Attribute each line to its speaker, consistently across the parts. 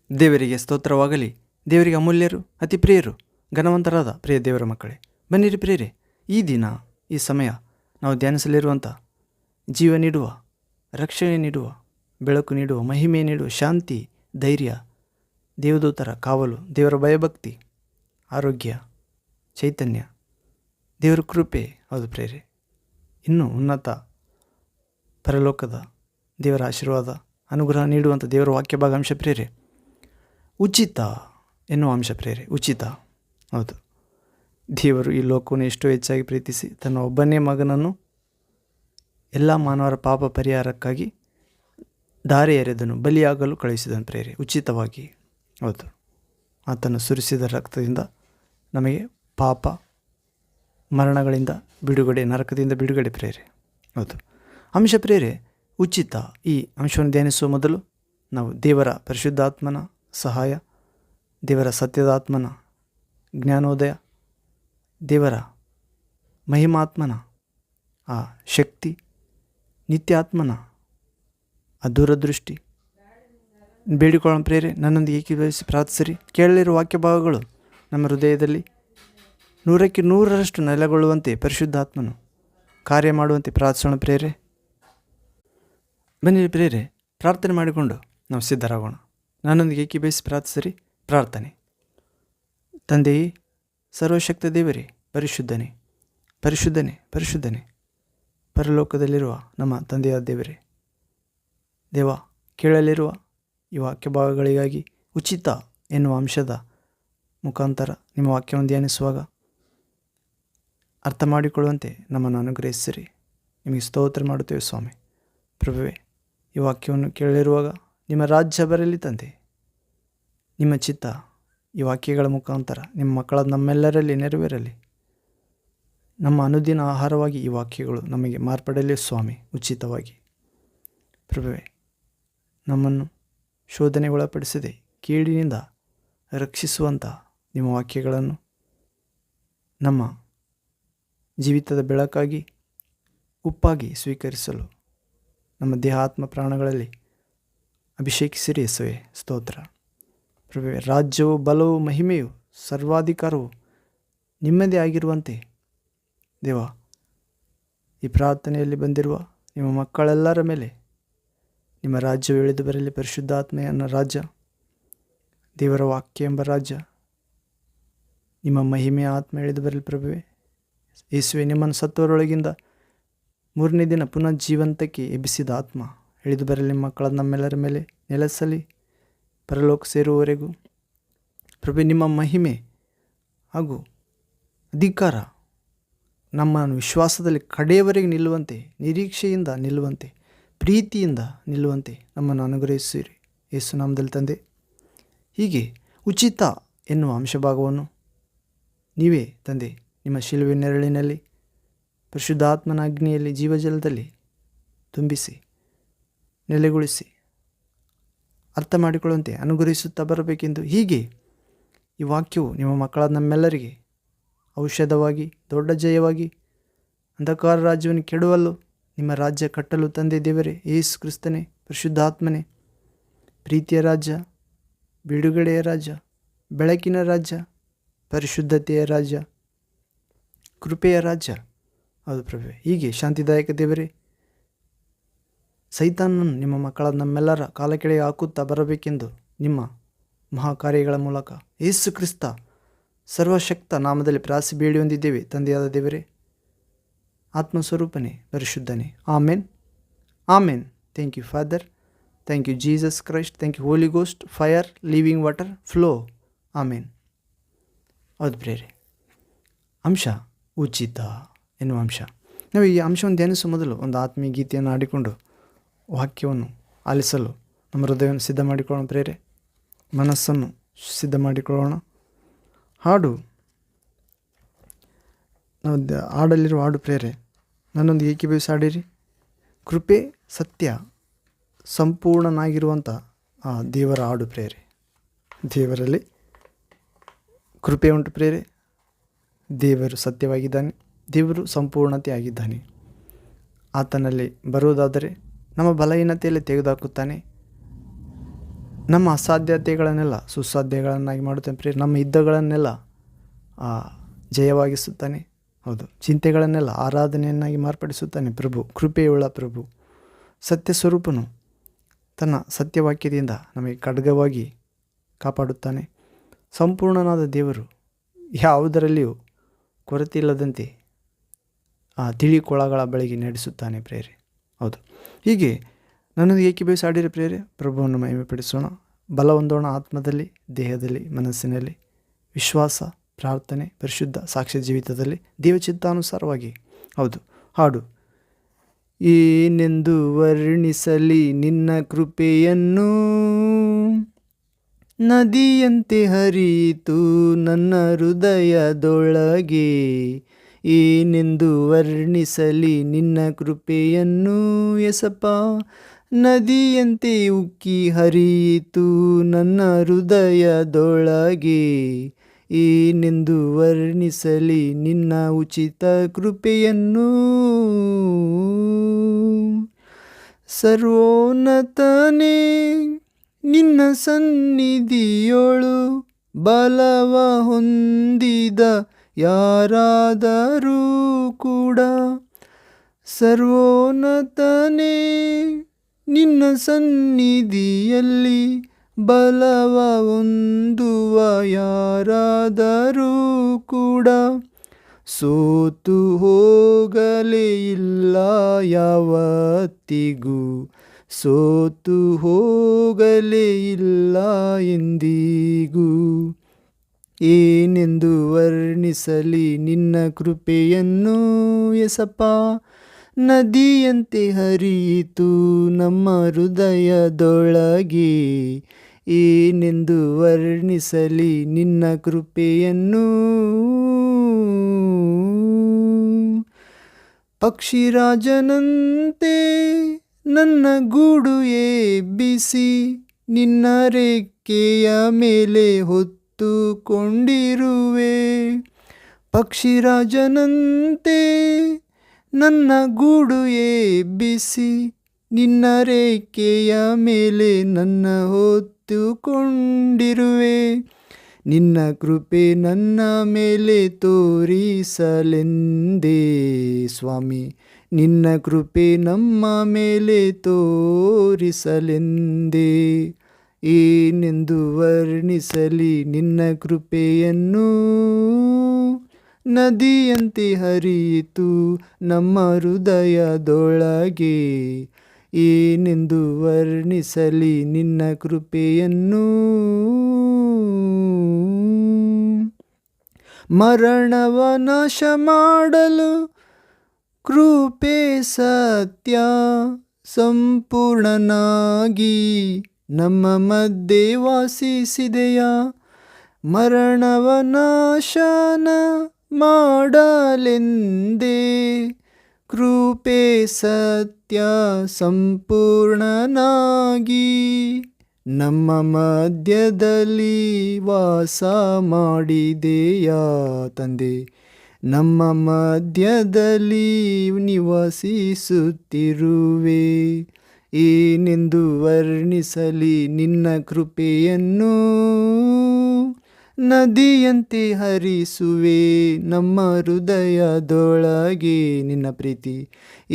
Speaker 1: ದೇವರಿಗೆ ಸ್ತೋತ್ರವಾಗಲಿ. ದೇವರಿಗೆ ಅಮೂಲ್ಯರು, ಅತಿ ಪ್ರಿಯರು, ಘನವಂತರಾದ ಪ್ರಿಯ ದೇವರ ಮಕ್ಕಳೇ, ಬನ್ನಿರಿ ಪ್ರಿಯರೇ. ಈ ದಿನ, ಈ ಸಮಯ ನಾವು ಧ್ಯಾನಿಸಲಿರುವಂಥ ಜೀವ ನೀಡುವ, ರಕ್ಷಣೆ ನೀಡುವ, ಬೆಳಕು ನೀಡುವ, ಮಹಿಮೆ ನೀಡುವ, ಶಾಂತಿ, ಧೈರ್ಯ, ದೇವದೂತರ ಕಾವಲು, ದೇವರ ಭಯಭಕ್ತಿ, ಆರೋಗ್ಯ, ಚೈತನ್ಯ, ದೇವರ ಕೃಪೆ, ಹೌದು ಪ್ರಿಯರೇ, ಇನ್ನೂ ಉನ್ನತ ಪರಲೋಕದ ದೇವರ ಆಶೀರ್ವಾದ, ಅನುಗ್ರಹ ನೀಡುವಂಥ ದೇವರ ವಾಕ್ಯ ಭಾಗಾಂಶ ಪ್ರಿಯರೇ, ಉಚಿತ ಎನ್ನುವ ಅಂಶ ಪ್ರಿಯರೇ. ಉಚಿತ, ಹೌದು. ದೇವರು ಈ ಲೋಕವನ್ನು ಎಷ್ಟೋ ಹೆಚ್ಚಾಗಿ ಪ್ರೀತಿಸಿ ತನ್ನ ಒಬ್ಬನೇ ಮಗನನ್ನು ಎಲ್ಲ ಮಾನವರ ಪಾಪ ಪರಿಹಾರಕ್ಕಾಗಿ ಧಾರೆ ಎರೆದನು, ಬಲಿಯಾಗಲು ಕಳುಹಿಸಿದನು ಪ್ರಿಯರೇ, ಉಚಿತವಾಗಿ. ಹೌದು, ಆತನು ಸುರಿಸಿದ ರಕ್ತದಿಂದ ನಮಗೆ ಪಾಪ ಮರಣಗಳಿಂದ ಬಿಡುಗಡೆ, ನರಕದಿಂದ ಬಿಡುಗಡೆ ಪ್ರಿಯರೇ. ಹೌದು, ಅಂಶ ಪ್ರಿಯರೇ, ಉಚಿತ. ಈ ಅಂಶವನ್ನು ಧ್ಯಾನಿಸುವ ಮೊದಲು ನಾವು ದೇವರ ಪರಿಶುದ್ಧಾತ್ಮನ ಸಹಾಯ, ದೇವರ ಸತ್ಯದಾತ್ಮನ ಜ್ಞಾನೋದಯ, ದೇವರ ಮಹಿಮಾತ್ಮನ ಆ ಶಕ್ತಿ, ನಿತ್ಯಾತ್ಮನ ಆ ದೂರದೃಷ್ಟಿ ಬೇಡಿಕೊಳ್ಳೋಣ ಪ್ರೇರೆ. ನನ್ನೊಂದಿಗೆ ಏಕೀಭವಿಸಿ ಪ್ರಾರ್ಥಿಸಿರಿ. ಕೇಳಲಿರುವ ವಾಕ್ಯ ಭಾಗಗಳು ನಮ್ಮ ಹೃದಯದಲ್ಲಿ 100ಕ್ಕೆ 100ರಷ್ಟು ನೆಲೆಗೊಳ್ಳುವಂತೆ ಪರಿಶುದ್ಧಾತ್ಮನು ಕಾರ್ಯ ಮಾಡುವಂತೆ ಪ್ರಾರ್ಥಿಸೋಣ ಪ್ರೇರೆ. ಬನ್ನಿ ಪ್ರೇರೆ, ಪ್ರಾರ್ಥನೆ ಮಾಡಿಕೊಂಡು ನಾವು ಸಿದ್ಧರಾಗೋಣ. ನನ್ನೊಂದಿಗೆ ಏಕೀಭವಿಸಿ ಪ್ರಾರ್ಥಿಸಿರಿ. ಪ್ರಾರ್ಥನೆ. ತಂದೆಯೇ, ಸರ್ವಶಕ್ತ ದೇವರೇ, ಪರಿಶುದ್ಧನೇ, ಪರಿಶುದ್ಧನೇ, ಪರಿಶುದ್ಧನೇ, ಪರಲೋಕದಲ್ಲಿರುವ ನಮ್ಮ ತಂದೆಯಾದ ದೇವರೇ, ದೇವ, ಕೇಳಲಿರುವ ಈ ವಾಕ್ಯ ಭಾಗಗಳಿಗಾಗಿ ಉಚಿತ ಎನ್ನುವ ಅಂಶದ ಮುಖಾಂತರ ನಿಮ್ಮ ವಾಕ್ಯವನ್ನು ಧ್ಯಾನಿಸುವಾಗ ಅರ್ಥ ಮಾಡಿಕೊಳ್ಳುವಂತೆ ನಮ್ಮನ್ನು ಅನುಗ್ರಹಿಸಿರಿ. ನಿಮಗೆ ಸ್ತೋತ್ರ ಮಾಡುತ್ತೇವೆ ಸ್ವಾಮಿ. ಪ್ರಭುವೇ, ಈ ವಾಕ್ಯವನ್ನು ಕೇಳಲಿರುವಾಗ ನಿಮ್ಮ ರಾಜ್ಯ ಬರಲಿ ತಂದೆ. ನಿಮ್ಮ ಚಿತ್ತ ಈ ವಾಕ್ಯಗಳ ಮುಖಾಂತರ ನಿಮ್ಮ ಮಕ್ಕಳ ನಮ್ಮೆಲ್ಲರಲ್ಲಿ ನೆರವೇರಲಿ. ನಮ್ಮ ಅನುದಿನ ಆಹಾರವಾಗಿ ಈ ವಾಕ್ಯಗಳು ನಮಗೆ ಮಾರ್ಪಡಲಿ ಸ್ವಾಮಿ, ಉಚಿತವಾಗಿ. ಪ್ರಭುವೇ, ನಮ್ಮನ್ನು ಶೋಧನೆಗೆ ಒಳಪಡಿಸದೆ ಕೇಡಿನಿಂದ ರಕ್ಷಿಸುವಂಥ ನಿಮ್ಮ ವಾಕ್ಯಗಳನ್ನು ನಮ್ಮ ಜೀವಿತದ ಬೆಳಕಾಗಿ, ಉಪ್ಪಾಗಿ ಸ್ವೀಕರಿಸಲು ನಮ್ಮ ದೇಹ ಆತ್ಮ ಪ್ರಾಣಗಳಲ್ಲಿ ಅಭಿಷೇಕಿಸಿರಿ ಯೇಸುವೇ. ಸ್ತೋತ್ರ. ಪ್ರಭುವೇ, ರಾಜ್ಯವು, ಬಲವು, ಮಹಿಮೆಯು, ಸರ್ವಾಧಿಕಾರವು ನಿಮ್ಮದೇ ಆಗಿರುವಂತೆ ದೇವ, ಈ ಪ್ರಾರ್ಥನೆಯಲ್ಲಿ ಬಂದಿರುವ ನಿಮ್ಮ ಮಕ್ಕಳೆಲ್ಲರ ಮೇಲೆ ನಿಮ್ಮ ರಾಜ್ಯವು ಇಳಿದು ಬರಲಿ. ಪರಿಶುದ್ಧಾತ್ಮೆಯನ್ನ ರಾಜ್ಯ, ದೇವರ ವಾಕ್ಯ ಎಂಬ ರಾಜ್ಯ, ನಿಮ್ಮ ಮಹಿಮೆಯ ಆತ್ಮ ಇಳಿದು ಬರಲಿ ಪ್ರಭುವೇ. ಯೇಸುವೆ, ನಿಮ್ಮನ್ನು ಸತ್ತವರೊಳಗಿಂದ 3ನೇ ದಿನ ಪುನಃ ಜೀವಂತಕ್ಕೆ ಎಬ್ಬಿಸಿದ ಆತ್ಮ ಇಳಿದು ಬರಲಿ. ಮಕ್ಕಳ ನಮ್ಮೆಲ್ಲರ ಮೇಲೆ ನೆಲೆಸಲಿ ಪರಲೋಕ ಸೇರುವವರೆಗೂ. ಪ್ರಭು, ನಿಮ್ಮ ಮಹಿಮೆ ಹಾಗೂ ಅಧಿಕಾರ ನಮ್ಮನ್ನು ವಿಶ್ವಾಸದಲ್ಲಿ ಕಡೆಯವರೆಗೆ ನಿಲ್ಲುವಂತೆ, ನಿರೀಕ್ಷೆಯಿಂದ ನಿಲ್ಲುವಂತೆ, ಪ್ರೀತಿಯಿಂದ ನಿಲ್ಲುವಂತೆ ನಮ್ಮನ್ನು ಅನುಗ್ರಹಿಸಿರಿ ಯೇಸು ನಾಮದಲ್ಲಿ ತಂದೆ. ಹೀಗೆ ಉಚಿತ ಎನ್ನುವ ಅಂಶಭಾಗವನ್ನು ನೀವೇ ತಂದೆ ನಿಮ್ಮ ಶಿಲುವೆ ನೆರಳಿನಲ್ಲಿ, ಪರಿಶುದ್ಧಾತ್ಮನ ಅಗ್ನಿಯಲ್ಲಿ, ಜೀವಜಲದಲ್ಲಿ ತುಂಬಿಸಿ ನೆಲೆಗೊಳಿಸಿ ಅರ್ಥ ಮಾಡಿಕೊಳ್ಳುವಂತೆ ಅನುಗ್ರಹಿಸುತ್ತಾ ಬರಬೇಕೆಂದು, ಹೀಗೆ ಈ ವಾಕ್ಯವು ನಿಮ್ಮ ಮಕ್ಕಳಾದ ನಮ್ಮೆಲ್ಲರಿಗೆ ಔಷಧವಾಗಿ, ದೊಡ್ಡ ಜಯವಾಗಿ, ಅಂಧಕಾರ ರಾಜ್ಯವನ್ನು ಕೆಡುವಲ್ಲೂ ನಿಮ್ಮ ರಾಜ್ಯ ಕಟ್ಟಲು ತಂದೆ ದೇವರೇ, ಯೇಸು ಕ್ರಿಸ್ತನೇ, ಪರಿಶುದ್ಧಾತ್ಮನೇ, ಪ್ರೀತಿಯ ರಾಜ್ಯ, ಬಿಡುಗಡೆಯ ರಾಜ್ಯ, ಬೆಳಕಿನ ರಾಜ್ಯ, ಪರಿಶುದ್ಧತೆಯ ರಾಜ್ಯ, ಕೃಪೆಯ ರಾಜ್ಯ, ಹೌದು ಪ್ರಭುವೇ. ಹೀಗೆ ಶಾಂತಿದಾಯಕ ದೇವರೇ, ಸೈತಾನನ್ನು ನಿಮ್ಮ ಮಕ್ಕಳಾದ ನಮ್ಮೆಲ್ಲರ ಕಾಲ ಕೆಳಗೆ ಹಾಕುತ್ತಾ ಬರಬೇಕೆಂದು ನಿಮ್ಮ ಮಹಾಕಾರ್ಯಗಳ ಮೂಲಕ ಯೇಸು ಕ್ರಿಸ್ತ ಸರ್ವಶಕ್ತ ನಾಮದಲ್ಲಿ ಪ್ರಾರ್ಥಿ ಬೇಡಿ ಹೊಂದಿದ್ದೇವೆ ತಂದೆಯಾದ ದೇವರೇ, ಆತ್ಮಸ್ವರೂಪನೇ, ಪರಿಶುದ್ಧನೇ. Amen, amen. Thank you father, thank you Jesus Christ, thank you Holy Ghost, fire, living water, flow. Amen. ಹೌದು ಪ್ರೇರೆ, ಅಂಶ ಉಚಿತ ಎನ್ನುವ ಅಂಶ. ನಾವು ಈ ಅಂಶವನ್ನು ಧ್ಯಾನಿಸುವ ಮೊದಲು ಒಂದು ಆತ್ಮೀಯ ಗೀತೆಯನ್ನು ಆಡಿಕೊಂಡು ವಾಕ್ಯವನ್ನು ಆಲಿಸಲು ನಮ್ಮ ಹೃದಯವನ್ನು ಸಿದ್ಧ ಮಾಡಿಕೊಳ್ಳೋಣ ಪ್ರೇರೆ, ಮನಸ್ಸನ್ನು ಸಿದ್ಧ ಮಾಡಿಕೊಳ್ಳೋಣ. ಹಾಡು, ನಾವು ಹಾಡಲಿರುವ ಹಾಡು ಪ್ರೇರೆ, ನನ್ನೊಂದಿಗೆ ಏಕೀಭವಿಸಿ ಹಾಡಿರಿ. ಕೃಪೆ, ಸತ್ಯ, ಸಂಪೂರ್ಣನಾಗಿರುವಂಥ ಆ ದೇವರ ಹಾಡು ಪ್ರೇರೆ. ದೇವರಲ್ಲಿ ಕೃಪೆ ಉಂಟು ಪ್ರೇರೆ, ದೇವರು ಸತ್ಯವಾಗಿದ್ದಾನೆ, ದೇವರು ಸಂಪೂರ್ಣತೆ ಆಗಿದ್ದಾನೆ. ಆತನಲ್ಲಿ ಬರುವುದಾದರೆ ನಮ್ಮ ಬಲಹೀನತೆಯಲ್ಲಿ ತೆಗೆದುಹಾಕುತ್ತಾನೆ. ನಮ್ಮ ಅಸಾಧ್ಯತೆಗಳನ್ನೆಲ್ಲ ಸುಸಾಧ್ಯಗಳನ್ನಾಗಿ ಮಾಡುತ್ತಾನೆ ಪ್ರಿಯರೇ. ನಮ್ಮ ಯುದ್ಧಗಳನ್ನೆಲ್ಲ ಜಯವಾಗಿಸುತ್ತಾನೆ. ಹೌದು, ಚಿಂತೆಗಳನ್ನೆಲ್ಲ ಆರಾಧನೆಯನ್ನಾಗಿ ಮಾರ್ಪಡಿಸುತ್ತಾನೆ ಪ್ರಭು. ಕೃಪೆಯುಳ್ಳ ಪ್ರಭು, ಸತ್ಯ ಸ್ವರೂಪನು ತನ್ನ ಸತ್ಯವಾಕ್ಯದಿಂದ ನಮಗೆ ಖಡ್ಗವಾಗಿ ಕಾಪಾಡುತ್ತಾನೆ. ಸಂಪೂರ್ಣನಾದ ದೇವರು ಯಾವುದರಲ್ಲಿಯೂ ಕೊರತೆ ಇಲ್ಲದಂತೆ ತಿಳಿ ಕೊಳಗಳ ಬಳಿಗೆ ನಡೆಸುತ್ತಾನೆ ಪ್ರೇರೆ. ಹೌದು, ಹೀಗೆ ನನ್ನದು ಏಕೀಭವಿಸಿ ಆಡಿರಿ ಪ್ರೇರೆ. ಪ್ರಭುವನ್ನು ಮಹಿಮೆಪಡಿಸೋಣ, ಬಲ ಹೊಂದೋಣ ಆತ್ಮದಲ್ಲಿ, ದೇಹದಲ್ಲಿ, ಮನಸ್ಸಿನಲ್ಲಿ, ವಿಶ್ವಾಸ, ಪ್ರಾರ್ಥನೆ, ಪರಿಶುದ್ಧ ಸಾಕ್ಷ್ಯ ಜೀವಿತದಲ್ಲಿ ದೇವಚಿತ್ತಾನುಸಾರವಾಗಿ. ಹೌದು, ಹಾಡು. ಏನೆಂದು ವರ್ಣಿಸಲಿ ನಿನ್ನ ಕೃಪೆಯನ್ನು, ನದಿಯಂತೆ ಹರಿಯಿತು ನನ್ನ ಹೃದಯದೊಳಗೆ. ಏನೆಂದು ವರ್ಣಿಸಲಿ ನಿನ್ನ ಕೃಪೆಯನ್ನು ಯೇಸಪ್ಪ, ನದಿಯಂತೆ ಉಕ್ಕಿ ಹರಿಯಿತು ನನ್ನ ಹೃದಯದೊಳಗೆ. ಏನೆಂದು ವರ್ಣಿಸಲಿ ನಿನ್ನ ಉಚಿತ ಕೃಪೆಯನ್ನು. ಸರ್ವೋನ್ನತನೇ, ನಿನ್ನ ಸನ್ನಿಧಿಯೊಳು ಬಲವ ಹೊಂದಿದ ಯಾರಾದರೂ ಕೂಡ. ಸರ್ವೋನ್ನತನೇ, ನಿನ್ನ ಸನ್ನಿಧಿಯಲ್ಲಿ ಬಲವ ಹೊಂದುವ ಯಾರಾದರೂ ಕೂಡ. ಸೋತು ಹೋಗಲೇ ಇಲ್ಲ ಯಾವತ್ತಿಗೂ, ಸೋತು ಹೋಗಲೇ ಇಲ್ಲ ಎಂದಿಗೂ. ಏನೆಂದು ವರ್ಣಿಸಲಿ ನಿನ್ನ ಕೃಪೆಯನ್ನು ಯೇಸಪ್ಪ, ನದಿಯಂತೆ ಹರಿಯಿತು ನಮ್ಮ ಹೃದಯದೊಳಗೆ. ಏನೆಂದು ವರ್ಣಿಸಲಿ ನಿನ್ನ ಕೃಪೆಯನ್ನು. ಪಕ್ಷಿರಾಜನಂತೆ ನನ್ನ ಗೂಡು ಎಬ್ಬಿಸಿ ನಿನ್ನ ರೆಕ್ಕೆಯ ಮೇಲೆ ಹೊತ್ತುಕೊಂಡಿರುವೆ. ಪಕ್ಷಿರಾಜನಂತೆ ನನ್ನ ಗೂಡು ಎಬ್ಬಿಸಿ ನಿನ್ನ ರೆಕ್ಕೆಯ ಮೇಲೆ ನನ್ನ ಹೊತ್ತುಕೊಂಡಿರುವೆ. ನಿನ್ನ ಕೃಪೆ ನನ್ನ ಮೇಲೆ ತೋರಿಸಲೆಂದೇ ಸ್ವಾಮಿ, ನಿನ್ನ ಕೃಪೆ ನಮ್ಮ ಮೇಲೆ ತೋರಿಸಲೆಂದೇ. ಏನೆಂದು ವರ್ಣಿಸಲಿ ನಿನ್ನ ಕೃಪೆಯನ್ನು, ನದಿಯಂತೆ ಹರಿಯಿತು ನಮ್ಮ ಹೃದಯದೊಳಗೆ. ಏನೆಂದು ವರ್ಣಿಸಲಿ ನಿನ್ನ ಕೃಪೆಯನ್ನು. ಮರಣವ ನಾಶ ಮಾಡಲು ಕೃಪೆ ಸತ್ಯ ಸಂಪೂರ್ಣನಾಗಿ ನಮ್ಮ ಮಧ್ಯೆ ವಾಸಿಸಿದೆಯಾ. ಮರಣವ ನಾಶನ ಮಾಡಲೆಂದೇ ಕೃಪೆ ಸತ್ಯ ಸಂಪೂರ್ಣನಾಗಿ ನಮ್ಮ ಮಧ್ಯದಲ್ಲಿ ವಾಸ ಮಾಡಿದೆಯಾ ತಂದೆ. ನಮ್ಮ ಮಧ್ಯದಲ್ಲಿ ನಿವಾಸಿಸುತ್ತಿರುವೆ. ಏನೆಂದು ವರ್ಣಿಸಲಿ ನಿನ್ನ ಕೃಪೆಯನ್ನು. ನದಿಯಂತೆ ಹರಿಸುವೆ ನಮ್ಮ ಹೃದಯದೊಳಗೆ ನಿನ್ನ ಪ್ರೀತಿ.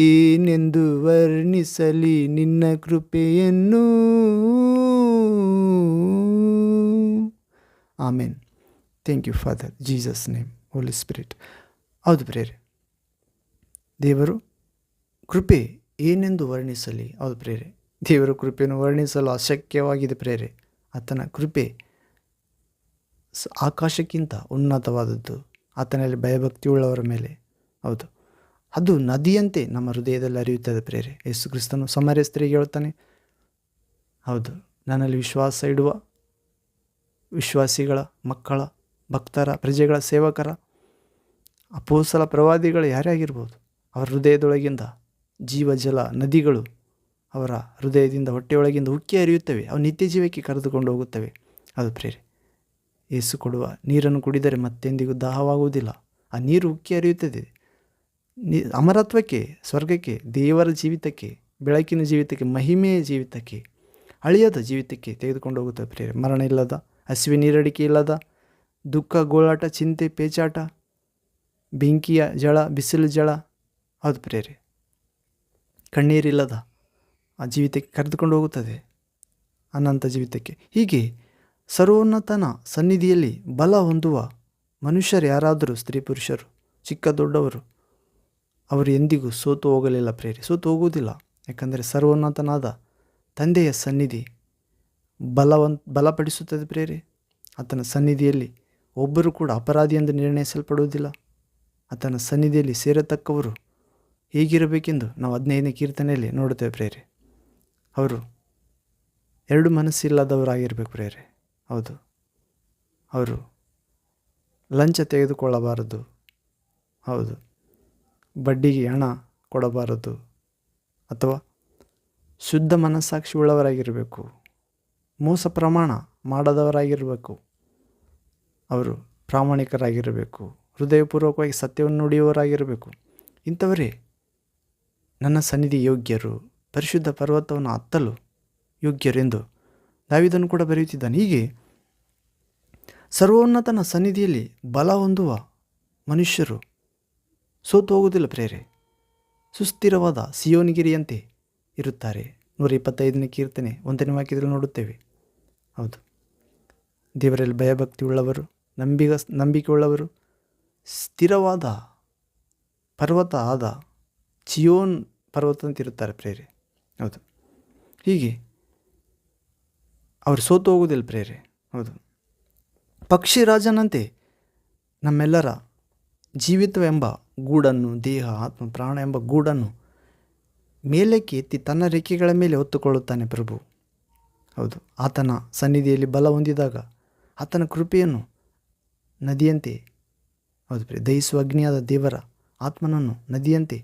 Speaker 1: ಏನೆಂದು ವರ್ಣಿಸಲಿ ನಿನ್ನ ಕೃಪೆಯನ್ನು. Amen. Thank you father, Jesus name, Holy Spirit. ಹೌದು ಪ್ರೇರೆ, ದೇವರು ಕೃಪೆ ಏನೆಂದು ವರ್ಣಿಸಲಿ. ಹೌದು ಪ್ರೇರೆ, ದೇವರ ಕೃಪೆಯನ್ನು ವರ್ಣಿಸಲು ಅಶಕ್ಯವಾಗಿದೆ ಪ್ರೇರೆ. ಆತನ ಕೃಪೆ ಆಕಾಶಕ್ಕಿಂತ ಉನ್ನತವಾದದ್ದು, ಆತನಲ್ಲಿ ಭಯಭಕ್ತಿಯುಳ್ಳವರ ಮೇಲೆ. ಹೌದು, ಅದು ನದಿಯಂತೆ ನಮ್ಮ ಹೃದಯದಲ್ಲಿ ಹರಿಯುತ್ತದೆ ಪ್ರೇರೆ. ಯೇಸು ಕ್ರಿಸ್ತನು ಸಮಾರ್ಯ ಸ್ತ್ರೀಗೆ ಹೇಳ್ತಾನೆ, ಹೌದು, ನನ್ನಲ್ಲಿ ವಿಶ್ವಾಸ ಇಡುವ ವಿಶ್ವಾಸಿಗಳ ಮಕ್ಕಳ, ಭಕ್ತರ, ಪ್ರಜೆಗಳ, ಸೇವಕರ, ಅಪೋಸ್ತಲ, ಪ್ರವಾದಿಗಳು ಯಾರೇ ಆಗಿರ್ಬೋದು, ಅವರ ಹೃದಯದೊಳಗಿಂದ ಜೀವಜಲ ನದಿಗಳು ಅವರ ಹೃದಯದಿಂದ, ಹೊಟ್ಟೆಯೊಳಗಿಂದ ಉಕ್ಕಿ ಹರಿಯುತ್ತವೆ. ಅವು ನಿತ್ಯ ಜೀವಕ್ಕೆ ಕರೆದುಕೊಂಡು ಹೋಗುತ್ತವೆ. ಅದು ಪ್ರೇರೆ, ಯೇಸು ಕೊಡುವ ನೀರನ್ನು ಕುಡಿದರೆ ಮತ್ತೆಂದಿಗೂ ದಾಹವಾಗುವುದಿಲ್ಲ. ಆ ನೀರು ಉಕ್ಕಿ ಹರಿಯುತ್ತದೆ ಅಮರತ್ವಕ್ಕೆ, ಸ್ವರ್ಗಕ್ಕೆ, ದೇವರ ಜೀವಿತಕ್ಕೆ, ಬೆಳಕಿನ ಜೀವಿತಕ್ಕೆ, ಮಹಿಮೆಯ ಜೀವಿತಕ್ಕೆ. ಅಳಿಯದ ಜೀವಿತಕ್ಕೆ ತೆಗೆದುಕೊಂಡು ಹೋಗುತ್ತದೆ ಪ್ರಿಯರೇ. ಮರಣ ಇಲ್ಲದ, ಹಸಿವೆ ನೀರಡಿಕೆ ಇಲ್ಲದ, ದುಃಖ ಗೋಳಾಟ, ಚಿಂತೆ ಪೇಚಾಟ, ಬೆಂಕಿಯ ಜಳ, ಬಿಸಿಲು ಜಳ, ಹೌದು ಪ್ರಿಯರೇ, ಕಣ್ಣೀರಿಲ್ಲದ ಆ ಜೀವಿತಕ್ಕೆ ಕರೆದುಕೊಂಡು ಹೋಗುತ್ತದೆ, ಅನಂತ ಜೀವಿತಕ್ಕೆ. ಹೀಗೆ ಸರ್ವೋನ್ನತನ ಸನ್ನಿಧಿಯಲ್ಲಿ ಬಲ ಹೊಂದುವ ಮನುಷ್ಯರು ಯಾರಾದರೂ, ಸ್ತ್ರೀ ಪುರುಷರು, ಚಿಕ್ಕ ದೊಡ್ಡವರು, ಅವರು ಎಂದಿಗೂ ಸೋತು ಹೋಗಲಿಲ್ಲ ಪ್ರಿಯರೇ, ಸೋತು ಹೋಗುವುದಿಲ್ಲ. ಯಾಕಂದರೆ ಸರ್ವೋನ್ನತನಾದ ತಂದೆಯ ಸನ್ನಿಧಿ ಬಲಪಡಿಸುತ್ತದೆ ಪ್ರಿಯರೇ. ಆತನ ಸನ್ನಿಧಿಯಲ್ಲಿ ಒಬ್ಬರು ಕೂಡ ಅಪರಾಧಿ ಎಂದು ನಿರ್ಣಯಿಸಲ್ಪಡುವುದಿಲ್ಲ. ಆತನ ಸನ್ನಿಧಿಯಲ್ಲಿ ಸೇರತಕ್ಕವರು ಹೇಗಿರಬೇಕೆಂದು ನಾವು 15ನೇ ಕೀರ್ತನೆಯಲ್ಲಿ ನೋಡುತ್ತೇವೆ ಪ್ರಿಯರೇ. ಅವರು ಎರಡು ಮನಸ್ಸಿಲ್ಲದವರಾಗಿರಬೇಕು ಪ್ರಿಯರೇ. ಹೌದು, ಅವರು ಲಂಚ ತೆಗೆದುಕೊಳ್ಳಬಾರದು, ಹೌದು, ಬಡ್ಡಿಗೆ ಹಣ ಕೊಡಬಾರದು, ಅಥವಾ ಶುದ್ಧ ಮನಸ್ಸಾಕ್ಷಿ ಉಳ್ಳವರಾಗಿರಬೇಕು, ಮೋಸ ಪ್ರಮಾಣ ಮಾಡದವರಾಗಿರಬೇಕು, ಅವರು ಪ್ರಾಮಾಣಿಕರಾಗಿರಬೇಕು, ಹೃದಯಪೂರ್ವಕವಾಗಿ ಸತ್ಯವನ್ನು ನುಡಿಯುವವರಾಗಿರಬೇಕು. ಇಂಥವರೇ ನನ್ನ ಸನ್ನಿಧಿ ಯೋಗ್ಯರು, ಪರಿಶುದ್ಧ ಪರ್ವತವನ್ನು ಹತ್ತಲು ಯೋಗ್ಯರೆಂದು ದಾವೀದನು ಕೂಡ ಬರೆಯುತ್ತಿದ್ದಾನೆ. ಹೀಗೆ ಸರ್ವೋನ್ನತನ ಸನ್ನಿಧಿಯಲ್ಲಿ ಬಲ ಹೊಂದುವ ಮನುಷ್ಯರು ಸೋತು ಹೋಗುವುದಿಲ್ಲ ಪ್ರೇರೆ. ಸುಸ್ಥಿರವಾದ ಸಿಯೋನಿಗಿರಿಯಂತೆ ಇರುತ್ತಾರೆ. 125ನೇ ಕೀರ್ತನೆ 1ನೇ ವಾಕ್ಯದಲ್ಲಿ ನೋಡುತ್ತೇವೆ. ಹೌದು, ದೇವರಲ್ಲಿ ಭಯಭಕ್ತಿ ಉಳ್ಳವರು, ನಂಬಿಕೆ ಉಳ್ಳವರು, ಸ್ಥಿರವಾದ ಪರ್ವತ ಆದ ಚಿಯೋನ್ ಪರ್ವತದಂತೆ ಇರುತ್ತಾರೆ ಪ್ರೇರೆ. ಹೌದು, ಹೀಗೆ ಅವರು ಸೋತು ಹೋಗುವುದಿಲ್ಲ ಪ್ರೇರೆ. ಹೌದು, ಪಕ್ಷಿ ರಾಜನಂತೆ ನಮ್ಮೆಲ್ಲರ ಜೀವಿತವೆಂಬ ಗೂಡನ್ನು, ದೇಹ, ಆತ್ಮ, ಪ್ರಾಣ ಎಂಬ ಗೂಡನ್ನು ಮೇಲಕ್ಕೆ ಎತ್ತಿ ತನ್ನ ರೆಕ್ಕೆಗಳ ಮೇಲೆ ಹೊತ್ತುಕೊಳ್ಳುತ್ತಾನೆ ಪ್ರಭು. ಹೌದು, ಆತನ ಸನ್ನಿಧಿಯಲ್ಲಿ ಬಲ ಹೊಂದಿದಾಗ ಆತನ ಕೃಪೆಯನ್ನು ನದಿಯಂತೆ, ಹೌದು ಪ್ರಿಯ, ದಹಿಸುವ ಅಗ್ನಿಯಾದ ದೇವರ ಆತ್ಮನನ್ನು ನದಿಯಂತೆ,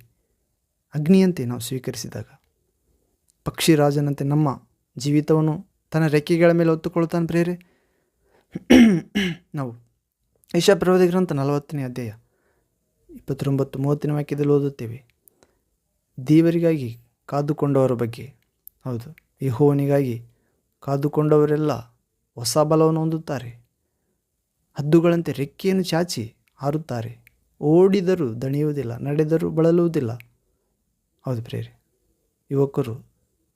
Speaker 1: ಅಗ್ನಿಯಂತೆ ನಾವು ಸ್ವೀಕರಿಸಿದಾಗ ಪಕ್ಷಿ ರಾಜನಂತೆ ನಮ್ಮ ಜೀವಿತವನ್ನು ತನ್ನ ರೆಕ್ಕೆಗಳ ಮೇಲೆ ಹೊತ್ತುಕೊಳ್ಳುತ್ತಾನೆ ಪ್ರೇರೆ. ನಾವು ಯೆಶಾಯ ಪ್ರವಾದಿ ಗ್ರಂಥ 40ನೇ ಅಧ್ಯಾಯ 29-30ನೇ ವಾಕ್ಯದಲ್ಲಿ ಓದುತ್ತೇವೆ. ದೇವರಿಗಾಗಿ ಕಾದುಕೊಂಡವರ ಬಗ್ಗೆ, ಹೌದು, ಯೆಹೋವನಿಗಾಗಿ ಕಾದುಕೊಂಡವರೆಲ್ಲ ಹೊಸ ಬಲವನ್ನು ಹೊಂದುತ್ತಾರೆ. ಹದ್ದುಗಳಂತೆ ರೆಕ್ಕೆಯನ್ನು ಚಾಚಿ ಹಾರುತ್ತಾರೆ. ಓಡಿದರೂ ದಣಿಯುವುದಿಲ್ಲ, ನಡೆದರೂ ಬಳಲುವುದಿಲ್ಲ. ಹೌದು ಪ್ರೇರೆ, ಯುವಕರು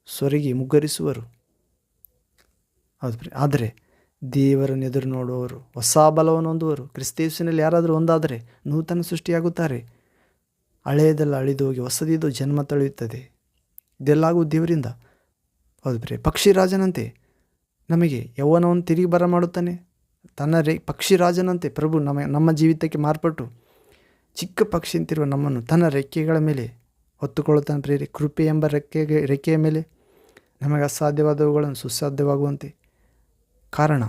Speaker 1: ಸೊರಗಿ ಮುಗ್ಗರಿಸುವರು. ಹೌದು ಪ್ರಿಯ, ಆದರೆ ದೇವರನ್ನು ಎದುರು ನೋಡುವವರು ಹೊಸ ಬಲವನ್ನು ಹೊಂದುವರು. ಕ್ರಿಸ್ತೇಸುವಿನಲ್ಲಿ ಯಾರಾದರೂ ಒಂದಾದರೆ ನೂತನ ಸೃಷ್ಟಿಯಾಗುತ್ತಾರೆ. ಹಳೆಯದೆಲ್ಲ ಅಳಿದು ಹೋಗಿ ಹೊಸದಿದ್ದು ಜನ್ಮ ತಳೆಯುತ್ತದೆ. ಇದೆಲ್ಲಾಗೂ ದೇವರಿಂದ. ಹೌದು ಪ್ರಿಯ, ಪಕ್ಷಿ ರಾಜನಂತೆ ನಮಗೆ ಯೌವನವನ್ನು ತಿರುಗಿ ಬರಮಾಡುತ್ತಾನೆ. ಪಕ್ಷಿ ರಾಜನಂತೆ ಪ್ರಭು ನಮ್ಮ ಜೀವಿತಕ್ಕೆ ಮಾರ್ಪಟ್ಟು ಚಿಕ್ಕ ಪಕ್ಷಿಯಂತಿರುವ ನಮ್ಮನ್ನು ತನ್ನ ರೆಕ್ಕೆಗಳ ಮೇಲೆ ಹೊತ್ತುಕೊಳ್ಳುತ್ತಾನೆ ಪ್ರೇರೆ. ಕೃಪೆ ಎಂಬ ರೆಕ್ಕೆಯ ಮೇಲೆ ನಮಗೆ ಅಸಾಧ್ಯವಾದವುಗಳನ್ನು ಸುಸಾಧ್ಯವಾಗುವಂತೆ. ಕಾರಣ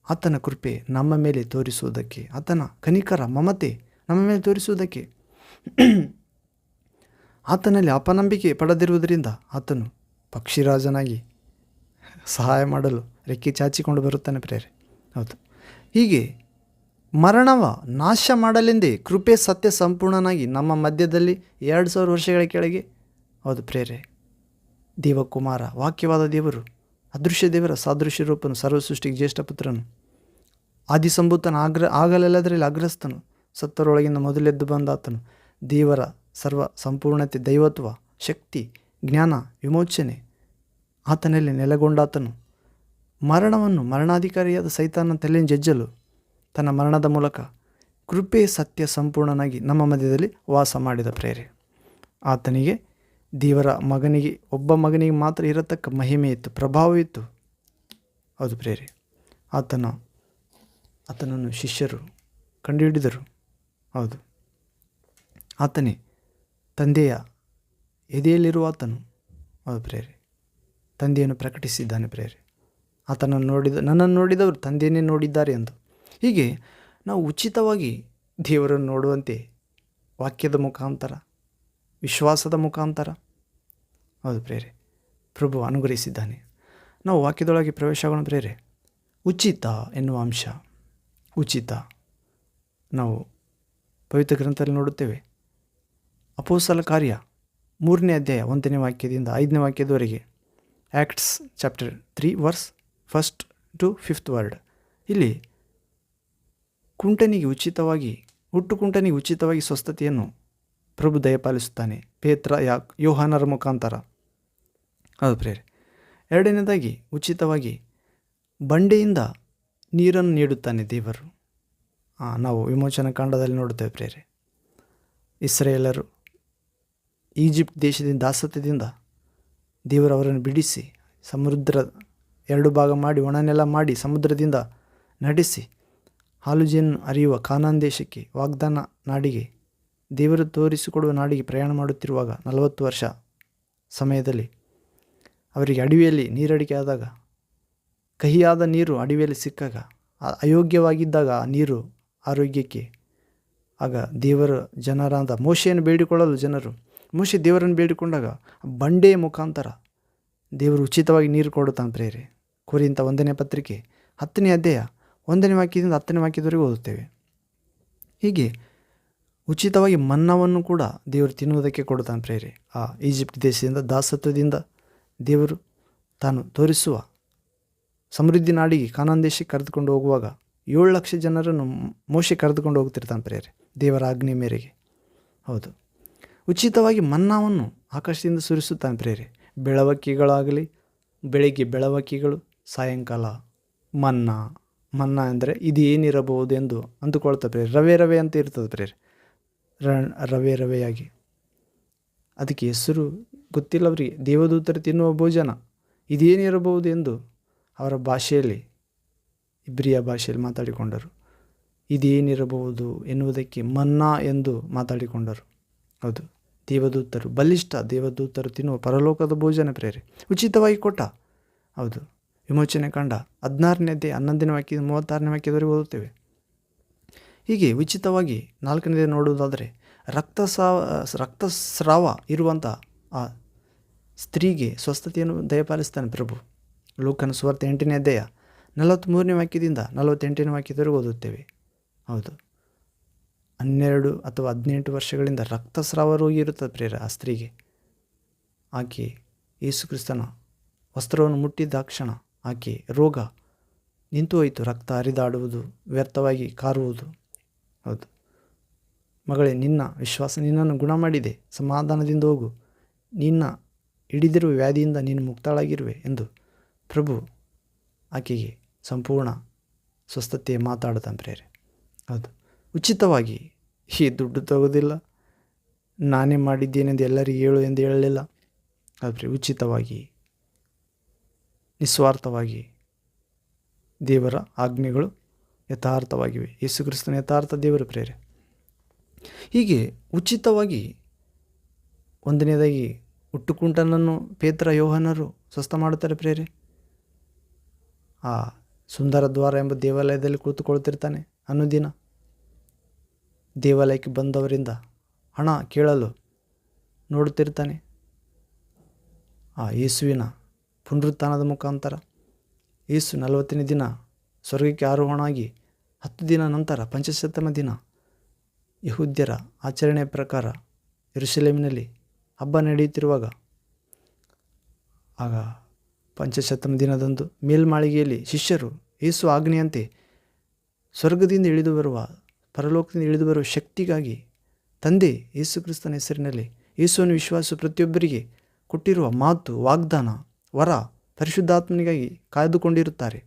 Speaker 1: ಆತನ ಕೃಪೆ ನಮ್ಮ ಮೇಲೆ ತೋರಿಸುವುದಕ್ಕೆ, ಆತನ ಕನಿಕರ ಮಮತೆ ನಮ್ಮ ಮೇಲೆ ತೋರಿಸುವುದಕ್ಕೆ. ಆತನಲ್ಲಿ ಅಪನಂಬಿಕೆ ಪಡೆದಿರುವುದರಿಂದ ಆತನು ಪಕ್ಷಿರಾಜನಾಗಿ ಸಹಾಯ ಮಾಡಲು ರೆಕ್ಕೆ ಚಾಚಿಕೊಂಡು ಬರುತ್ತಾನೆ ಪ್ರೇರೆ. ಹೌದು, ಹೀಗೆ ಮರಣವ ನಾಶ ಮಾಡಲೆಂದೇ ಕೃಪೆ ಸತ್ಯ ಸಂಪೂರ್ಣನಾಗಿ ನಮ್ಮ ಮಧ್ಯದಲ್ಲಿ 2000 ವರ್ಷಗಳ ಕೆಳಗೆ, ಹೌದು ಪ್ರೇರೆ, ದೇವಕುಮಾರ, ವಾಕ್ಯವಾದ ದೇವರು, ಅದೃಶ್ಯ ದೇವರ ಸಾದೃಶ್ಯ ರೂಪನು, ಸರ್ವಸೃಷ್ಟಿಗೆ ಜ್ಯೇಷ್ಠ ಪುತ್ರನು, ಆದಿಸಂಭೂತನ ಆಗಲೆಲ್ಲದರಲ್ಲಿ ಅಗ್ರಸ್ತನು, ಸತ್ತರೊಳಗಿಂದ ಮೊದಲೆದ್ದು ಬಂದಾತನು, ದೇವರ ಸರ್ವ ಸಂಪೂರ್ಣತೆ, ದೈವತ್ವ, ಶಕ್ತಿ, ಜ್ಞಾನ, ವಿಮೋಚನೆ ಆತನಲ್ಲಿ ನೆಲೆಗೊಂಡಾತನು ಮರಣವನ್ನು, ಮರಣಾಧಿಕಾರಿಯಾದ ಸೈತಾನನ ತಲೆಯನ್ನು ಜಜ್ಜಲು ತನ್ನ ಮರಣದ ಮೂಲಕ ಕೃಪೆ ಸತ್ಯ ಸಂಪೂರ್ಣನಾಗಿ ನಮ್ಮ ಮಧ್ಯದಲ್ಲಿ ವಾಸ ಮಾಡಿದ ಪ್ರೇರೆ. ಆತನಿಗೆ, ದೇವರ ಮಗನಿಗೆ, ಒಬ್ಬ ಮಗನಿಗೆ ಮಾತ್ರ ಇರತಕ್ಕ ಮಹಿಮೆ ಇತ್ತು, ಪ್ರಭಾವ ಇತ್ತು. ಹೌದು ಪ್ರೇರೆ, ಆತನನ್ನು ಶಿಷ್ಯರು ಕಂಡುಹಿಡಿದರು. ಹೌದು, ಆತನೇ ತಂದೆಯ ಎದೆಯಲ್ಲಿರುವ ಆತನು. ಹೌದು ಪ್ರೇರೆ, ತಂದೆಯನ್ನು ಪ್ರಕಟಿಸಿದ್ದಾನೆ ಪ್ರೇರೆ. ನನ್ನನ್ನು ನೋಡಿದವರು ತಂದೆಯನ್ನೇ ನೋಡಿದ್ದಾರೆ ಎಂದು. ಹೀಗೆ ನಾವು ಉಚಿತವಾಗಿ ದೇವರನ್ನು ನೋಡುವಂತೆ ವಾಕ್ಯದ ಮುಖಾಂತರ, ವಿಶ್ವಾಸದ ಮುಖಾಂತರ, ಹೌದು ಪ್ರೇರೆ, ಪ್ರಭು ಅನುಗ್ರಹಿಸಿದ್ದಾನೆ. ನಾವು ವಾಕ್ಯದೊಳಗೆ ಪ್ರವೇಶಗೋಣ ಪ್ರೇರೆ. ಉಚಿತ ಎನ್ನುವ ಅಂಶ, ಉಚಿತ ನಾವು ಪವಿತ್ರ ಗ್ರಂಥದಲ್ಲಿ ನೋಡುತ್ತೇವೆ. ಅಪೊಸ್ತಲ ಕಾರ್ಯ 3ನೇ ಅಧ್ಯಾಯ 1ನೇ ವಾಕ್ಯದಿಂದ 5ನೇ ವಾಕ್ಯದವರೆಗೆ Acts chapter 3 verse 1 to 5th word. ಇಲ್ಲಿ ಕುಂಟನಿಗೆ ಉಚಿತವಾಗಿ, ಹುಟ್ಟು ಕುಂಟನಿಗೆ ಉಚಿತವಾಗಿ ಸ್ವಸ್ಥತೆಯನ್ನು ಪ್ರಭು ದಯಪಾಲಿಸುತ್ತಾನೆ ಪೇತ್ರ ಯೋಹಾನರ ಮುಖಾಂತರ. ಹೌದು ಪ್ರೇರೆ. ಎರಡನೇದಾಗಿ ಉಚಿತವಾಗಿ ಬಂಡೆಯಿಂದ ನೀರನ್ನು ನೀಡುತ್ತಾನೆ ದೇವರು. ನಾವು ವಿಮೋಚನಾ ಕಾಂಡದಲ್ಲಿ ನೋಡುತ್ತೇವೆ ಪ್ರೇರೆ. ಇಸ್ರಾಯೇಲರು ಈಜಿಪ್ಟ್ ದೇಶದಿಂದ ದಾಸತ್ವದಿಂದ ದೇವರು ಅವರನ್ನು ಬಿಡಿಸಿ ಸಮುದ್ರ 2 ಭಾಗ ಮಾಡಿ ಒಣನೆಲ ಮಾಡಿ ಸಮುದ್ರದಿಂದ ನಡೆಸಿ ಹಾಲು ಜೇನು ಹರಿಯುವ ಕಾನಾನ್ ದೇಶಕ್ಕೆ, ವಾಗ್ದಾನ ನಾಡಿಗೆ, ದೇವರು ತೋರಿಸಿಕೊಡುವ ನಾಡಿಗೆ ಪ್ರಯಾಣ ಮಾಡುತ್ತಿರುವಾಗ 40 ವರ್ಷ ಸಮಯದಲ್ಲಿ ಅವರಿಗೆ ಅಡವಿಯಲ್ಲಿ ನೀರಡಿಕೆ ಆದಾಗ, ಕಹಿಯಾದ ನೀರು ಅಡವಿಯಲ್ಲಿ ಸಿಕ್ಕಾಗ, ಅಯೋಗ್ಯವಾಗಿದ್ದಾಗ ಆ ನೀರು ಆರೋಗ್ಯಕ್ಕೆ, ಆಗ ದೇವರ ಜನರಾದ ಮೋಶೆಯನ್ನು ಬೇಡಿಕೊಳ್ಳಲು ಮೋಶೆ ದೇವರನ್ನು ಬೇಡಿಕೊಂಡಾಗ ಬಂಡೆಯ ಮುಖಾಂತರ ದೇವರು ಉಚಿತವಾಗಿ ನೀರು ಕೊಡುತ್ತಾನೆ ಪ್ರೇರೆ. ಕೊರಿಂಥ 1ನೇ ಪತ್ರಿಕೆ 10ನೇ ಅಧ್ಯಾಯ 1ನೇ ವಾಕ್ಯದಿಂದ 10ನೇ ವಾಕ್ಯದವರೆಗೂ ಓದುತ್ತೇವೆ. ಹೀಗೆ ಉಚಿತವಾಗಿ ಮನ್ನವನ್ನು ಕೂಡ ದೇವರು ತಿನ್ನುವುದಕ್ಕೆ ಕೊಡುತ್ತಾನೆ ಪ್ರೇರೆ. ಆ ಈಜಿಪ್ಟ್ ದೇಶದಿಂದ ದಾಸತ್ವದಿಂದ ದೇವರು ತಾನು ತೋರಿಸುವ ಸಮೃದ್ಧಿ ನಾಡಿಗೆ ಕಾನಾನ್ ದೇಶಕ್ಕೆ ಕರೆದುಕೊಂಡು ಹೋಗುವಾಗ 7 ಲಕ್ಷ ಜನರನ್ನು ಮೋಶೆ ಕರೆದುಕೊಂಡು ಹೋಗ್ತಿರ್ತಾನೆ ಪ್ರೇರೆ, ದೇವರ ಆಜ್ಞೆ ಮೇರೆಗೆ. ಹೌದು, ಉಚಿತವಾಗಿ ಮನ್ನಾವನ್ನು ಆಕಾಶದಿಂದ ಸುರಿಸುತ್ತಾನೆ ಪ್ರೇರೆ. ಬೆಳವಕ್ಕಿಗಳಾಗಲಿ, ಬೆಳಿಗ್ಗೆ ಬೆಳವಕ್ಕಿಗಳು, ಸಾಯಂಕಾಲ ಮನ್ನಾ ಅಂದರೆ ಇದು ಏನಿರಬಹುದು ಎಂದು ಅಂದುಕೊಳ್ತಾ ಪ್ರೇರೆ. ರವೆ ಅಂತ ಇರ್ತದೆ ಪ್ರೇರೆ, ರವೆಯಾಗಿ. ಅದಕ್ಕೆ ಹೆಸರು ಗೊತ್ತಿಲ್ಲ ಅವರಿಗೆ. ದೇವದೂತರು ತಿನ್ನುವ ಭೋಜನ ಇದೇನಿರಬಹುದು ಎಂದು ಅವರ ಭಾಷೆಯಲ್ಲಿ, ಇಬ್ರಿಯ ಭಾಷೆಯಲ್ಲಿ ಮಾತಾಡಿಕೊಂಡರು. ಇದೇನಿರಬಹುದು ಎನ್ನುವುದಕ್ಕೆ ಮನ್ನಾ ಎಂದು ಮಾತಾಡಿಕೊಂಡರು. ಹೌದು, ದೇವದೂತರು, ಬಲಿಷ್ಠ ದೇವದೂತರು ತಿನ್ನುವ ಪರಲೋಕದ ಭೋಜನ ಪ್ರೇರೆ ಉಚಿತವಾಗಿ ಕೊಟ್ಟ. ಹೌದು, ವಿಮೋಚನೆ ಕಾಂಡ 16ನೇ ಅಧ್ಯಾಯ 11ನೇ ವಾಕ್ಯ 36ನೇ ವಾಕ್ಯದವರೆಗೆ ಓದುತ್ತೇವೆ. ಹೀಗೆ ಉಚಿತವಾಗಿ 4ನೇದೇ ನೋಡುವುದಾದರೆ ರಕ್ತಸ್ರಾವ ಇರುವಂಥ ಆ ಸ್ತ್ರೀಗೆ ಸ್ವಸ್ಥತೆಯನ್ನು ದಯಪಾಲಿಸ್ತಾನೆ ಪ್ರಭು. ಲೂಕನ ಸುವಾರ್ತೆ 8ನೇ ಅಧ್ಯಾಯ 43ನೇ ವಾಕ್ಯದಿಂದ 48ನೇ ವಾಕ್ಯದವರೆಗೂ ಓದುತ್ತೇವೆ. ಹೌದು, 12 ಅಥವಾ 18 ವರ್ಷಗಳಿಂದ ರಕ್ತಸ್ರಾವ ರೋಗಿ ಇರುತ್ತದೆ ಪ್ರೇರ ಆ ಸ್ತ್ರೀಗೆ. ಆಕೆ ಯೇಸು ಕ್ರಿಸ್ತನ ವಸ್ತ್ರವನ್ನು ಮುಟ್ಟಿದ ಕ್ಷಣ ಆಕೆ ರೋಗ ನಿಂತು ಹೋಯಿತು. ರಕ್ತ ಹರಿದಾಡುವುದು, ವ್ಯರ್ಥವಾಗಿ ಕಾರುವುದು. ಹೌದು, ಮಗಳೇ, ನಿನ್ನ ವಿಶ್ವಾಸ ನಿನ್ನನ್ನು ಗುಣ ಮಾಡಿದೆ, ಸಮಾಧಾನದಿಂದ ಹೋಗು, ನಿನ್ನ ಹಿಡಿದಿರುವ ವ್ಯಾಧಿಯಿಂದ ನೀನು ಮುಕ್ತಳಾಗಿರುವೆ ಎಂದು ಪ್ರಭು ಆಕೆಗೆ ಸಂಪೂರ್ಣ ಸ್ವಸ್ಥತೆ ಮಾತಾಡುತ್ತಾನೆ ಪ್ರೇರೆ. ಹೌದು, ಉಚಿತವಾಗಿ. ಈ ದುಡ್ಡು ತಗೋದಿಲ್ಲ, ನಾನೇ ಮಾಡಿದ್ದೇನೆಂದು ಎಲ್ಲರಿಗೂ ಹೇಳು ಎಂದು ಹೇಳಲಿಲ್ಲ. ಆದರೆ ಉಚಿತವಾಗಿ, ನಿಸ್ವಾರ್ಥವಾಗಿ ದೇವರ ಆಜ್ಞೆಗಳು ಯಥಾರ್ಥವಾಗಿವೆ. ಯೇಸು ಕ್ರಿಸ್ತನ ಯಥಾರ್ಥ ದೇವರು ಪ್ರೇರೆ. ಹೀಗೆ ಉಚಿತವಾಗಿ 1ನೇದಾಗಿ ಹುಟ್ಟುಕುಂಟನನ್ನು ಪೇತ್ರ ಯೋಹಾನರು ಸ್ವಸ್ಥ ಮಾಡುತ್ತಾರೆ ಪ್ರೇರೆ. ಆ ಸುಂದರ ದ್ವಾರ ಎಂಬ ದೇವಾಲಯದಲ್ಲಿ ಕುಳಿತುಕೊಳ್ತಿರ್ತಾನೆ. ಅನುದಿನ ದೇವಾಲಯಕ್ಕೆ ಬಂದವರಿಂದ ಹಣ ಕೇಳಲು ನೋಡುತ್ತಿರ್ತಾನೆ. ಆ ಯೇಸುವಿನ ಪುನರುತ್ಥಾನದ ಮುಖಾಂತರ ಯೇಸು 40ನೇ ದಿನ ಸ್ವರ್ಗಕ್ಕೆ ಆರೋಹಣಾಗಿ 10 ದಿನ ನಂತರ ಪಂಚಶತಮ ದಿನ ಯಹೂದ್ಯರ ಆಚರಣೆಯ ಪ್ರಕಾರ ಯೆರೂಸಲೇಮಿನಲ್ಲಿ ಹಬ್ಬ ನಡೆಯುತ್ತಿರುವಾಗ, ಆಗ ಪಂಚಶತಮ ದಿನದಂದು ಮೇಲ್ಮಾಳಿಗೆಯಲ್ಲಿ ಶಿಷ್ಯರು ಯೇಸು ಆಜ್ಞೆಯಂತೆ ಸ್ವರ್ಗದಿಂದ ಇಳಿದು ಬರುವ, ಪರಲೋಕದಿಂದ ಇಳಿದು ಬರುವ ಶಕ್ತಿಗಾಗಿ ತಂದೆ ಯೇಸು ಕ್ರಿಸ್ತನ ಹೆಸರಿನಲ್ಲಿ ಯೇಸುವನ್ನು ವಿಶ್ವಾಸ ಪ್ರತಿಯೊಬ್ಬರಿಗೆ ಕೊಟ್ಟಿರುವ ಮಾತು, ವಾಗ್ದಾನ, ವರ, ಪರಿಶುದ್ಧಾತ್ಮನಿಗಾಗಿ ಕಾಯ್ದುಕೊಂಡಿರುತ್ತಾರೆ.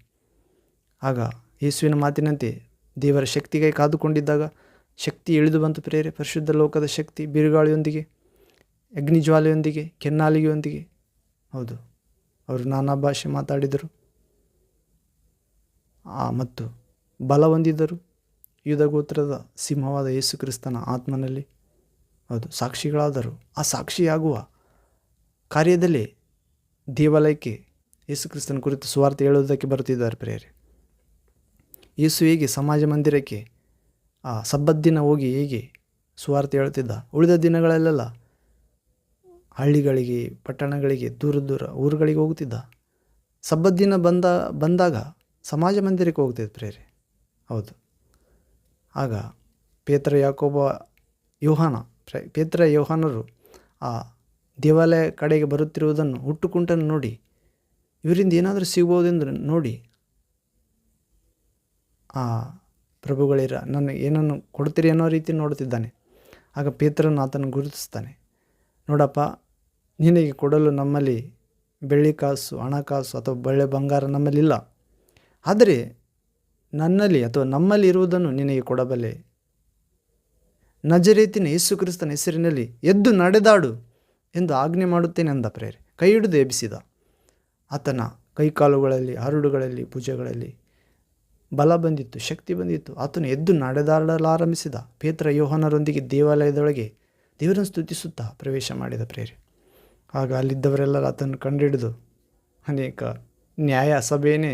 Speaker 1: ಆಗ ಯೇಸುವಿನ ಮಾತಿನಂತೆ ದೇವರ ಶಕ್ತಿಗಾಗಿ ಕಾದುಕೊಂಡಿದ್ದಾಗ ಶಕ್ತಿ ಇಳಿದು ಬಂತು ಪ್ರೇರೆ. ಪರಿಶುದ್ಧ ಲೋಕದ ಶಕ್ತಿ ಬಿರುಗಾಳಿಯೊಂದಿಗೆ, ಅಗ್ನಿಜ್ವಾಲೆಯೊಂದಿಗೆ, ಕೆನ್ನಾಲಿಗೆಯೊಂದಿಗೆ. ಹೌದು, ಅವರು ನಾನಾ ಭಾಷೆ ಮಾತಾಡಿದರು ಮತ್ತು ಬಲ ಹೊಂದಿದ್ದರು. ಯೂದಗೋತ್ರದ ಸಿಂಹವಾದ ಯೇಸು ಕ್ರಿಸ್ತನ ಆತ್ಮನಲ್ಲಿ ಹೌದು ಸಾಕ್ಷಿಗಳಾದರು. ಆ ಸಾಕ್ಷಿಯಾಗುವ ಕಾರ್ಯದಲ್ಲಿ ದೇವಾಲಯಕ್ಕೆ ಯೇಸು ಕ್ರಿಸ್ತನ ಕುರಿತು ಸುವಾರ್ತೆ ಹೇಳುವುದಕ್ಕೆ ಬರುತ್ತಿದ್ದಾರೆ ಪ್ರೇರೆ. ಯೇಸು ಹೇಗೆ ಸಮಾಜ ಮಂದಿರಕ್ಕೆ ಸಬ್ಬತ್ ದಿನ ಹೋಗಿ ಹೇಗೆ ಸುವಾರ್ತೆ ಹೇಳುತ್ತಿದ್ದ, ಉಳಿದ ದಿನಗಳಲ್ಲೆಲ್ಲ ಹಳ್ಳಿಗಳಿಗೆ, ಪಟ್ಟಣಗಳಿಗೆ, ದೂರ ದೂರ ಊರುಗಳಿಗೆ ಹೋಗುತ್ತಿದ್ದ. ಸಬ್ಬತ್ ದಿನ ಬಂದಾಗ ಸಮಾಜ ಮಂದಿರಕ್ಕೆ ಹೋಗ್ತಿದ್ದ ಪ್ರೇರೆ. ಹೌದು, ಆಗ ಪೇತ್ರ ಯೋಹಾನರು ಆ ದೇವಾಲಯ ಕಡೆಗೆ ಬರುತ್ತಿರುವುದನ್ನು ಹುಟ್ಟುಕುಂಟನ್ನು ನೋಡಿ ಇವರಿಂದ ಏನಾದರೂ ಸಿಗ್ಬೋದೆಂದು ನೋಡಿ ಆ ಪ್ರಭುಗಳಿರ ನನಗೆ ಏನನ್ನು ಕೊಡ್ತೀರಿ ಅನ್ನೋ ರೀತಿ ನೋಡುತ್ತಿದ್ದಾನೆ. ಆಗ ಪೇತ್ರನು ಆತನ ಗುರುತಿಸ್ತಾನೆ. ನೋಡಪ್ಪ, ನಿನಗೆ ಕೊಡಲು ನಮ್ಮಲ್ಲಿ ಬೆಳ್ಳಿ ಕಾಸು, ಹಣಕಾಸು ಅಥವಾ ಬೆಳ್ಳಿ ಬಂಗಾರ ನಮ್ಮಲ್ಲಿಲ್ಲ. ಆದರೆ ನನ್ನಲ್ಲಿ ಅಥವಾ ನಮ್ಮಲ್ಲಿ ಇರುವುದನ್ನು ನಿನಗೆ ಕೊಡಬಲ್ಲೆ. ನಜರೇತಿನ ಯೇಸು ಕ್ರಿಸ್ತನ ಹೆಸರಿನಲ್ಲಿ ಎದ್ದು ನಡೆದಾಡು ಎಂದು ಆಜ್ಞೆ ಮಾಡುತ್ತೇನೆ ಅಂದ ಪ್ರೇರೆ. ಕೈ ಹಿಡಿದು ಎಬ್ಬಿಸಿದ. ಆತನ ಕೈಕಾಲುಗಳಲ್ಲಿ, ಹರಡುಗಳಲ್ಲಿ, ಭುಜಗಳಲ್ಲಿ ಬಲ ಬಂದಿತ್ತು, ಶಕ್ತಿ ಬಂದಿತ್ತು. ಆತನು ಎದ್ದು ನಡೆದಾಡಲಾರಂಭಿಸಿದ. ಪೇತ್ರ ಯೋಹಾನರೊಂದಿಗೆ ದೇವಾಲಯದೊಳಗೆ ದೇವರನ್ನು ಸ್ತುತಿಸುತ್ತಾ ಪ್ರವೇಶ ಮಾಡಿದ ಪ್ರೇರೆ. ಆಗ ಅಲ್ಲಿದ್ದವರೆಲ್ಲರೂ ಆತನು ಕಂಡುಹಿಡಿದು ಅನೇಕ ನ್ಯಾಯ ಸಭೆಯನ್ನೇ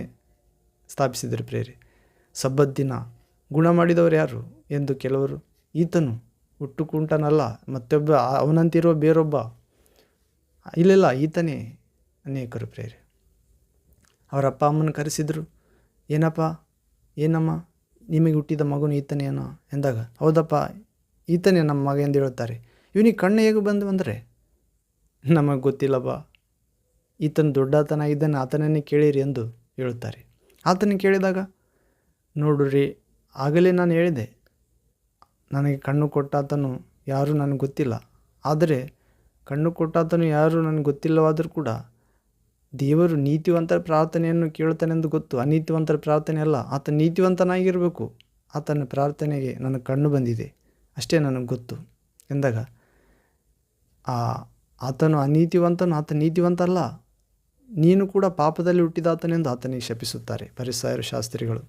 Speaker 1: ಸ್ಥಾಪಿಸಿದರು ಪ್ರೇರೆ. ಸಬ್ಬತ್ ದಿನ ಗುಣ ಮಾಡಿದವರು ಯಾರು ಎಂದು ಕೆಲವರು, ಈತನು ಹುಟ್ಟುಕುಂಟನಲ್ಲ, ಮತ್ತೊಬ್ಬ ಅವನಂತಿರುವ ಬೇರೊಬ್ಬ, ಇಲ್ಲ ಈತನೇ ಅನೇಕರು ಪ್ರೇರೆ. ಅವರ ಅಪ್ಪ ಅಮ್ಮನ ಕರೆಸಿದರು. ಏನಮ್ಮ ನಿಮಗೆ ಹುಟ್ಟಿದ ಮಗನು ಈತನೇನೋ ಎಂದಾಗ, ಹೌದಪ್ಪ ಈತನೇ ನಮ್ಮ ಮಗ ಎಂದು ಹೇಳುತ್ತಾರೆ. ಇವನಿಗೆ ಕಣ್ಣು ಹೇಗೆ ಬಂದು ಅಂದರೆ, ನಮಗೆ ಗೊತ್ತಿಲ್ಲಪ್ಪ, ಈತನು ದೊಡ್ಡಾತನಾಗಿದ್ದಾನೆ, ಆತನನ್ನೇ ಕೇಳಿರಿ ಎಂದು ಹೇಳುತ್ತಾರೆ. ಆತನ ಕೇಳಿದಾಗ, ನೋಡ್ರಿ, ಆಗಲೇ ನಾನು ಹೇಳಿದೆ, ನನಗೆ ಕಣ್ಣು ಕೊಟ್ಟಾತನು ಯಾರೂ ನನಗೆ ಗೊತ್ತಿಲ್ಲ. ಆದರೆ ಕಣ್ಣು ಕೊಟ್ಟಾತನು ಯಾರೂ ನನಗೆ ಗೊತ್ತಿಲ್ಲವಾದರೂ ಕೂಡ ದೇವರು ನೀತಿವಂತರ ಪ್ರಾರ್ಥನೆಯನ್ನು ಕೇಳುತ್ತಾನೆಂದು ಗೊತ್ತು. ಅನೀತಿವಂತರ ಪ್ರಾರ್ಥನೆ ಅಲ್ಲ. ಆತ ನೀತಿವಂತನಾಗಿರಬೇಕು. ಆತನ ಪ್ರಾರ್ಥನೆಗೆ ನನಗೆ ಕಣ್ಣು ಬಂದಿದೆ, ಅಷ್ಟೇ ನನಗೆ ಗೊತ್ತು ಎಂದಾಗ, ಆತನು ಅನೀತಿವಂತನು, ಆತ ನೀತಿವಂತ ಅಲ್ಲ, ನೀನು ಕೂಡ ಪಾಪದಲ್ಲಿ ಹುಟ್ಟಿದಾತನೆಂದು ಆತನಿಗೆ ಶಪಿಸುತ್ತಾರೆ ಫರಿಸಾಯರು, ಶಾಸ್ತ್ರಿಗಳು.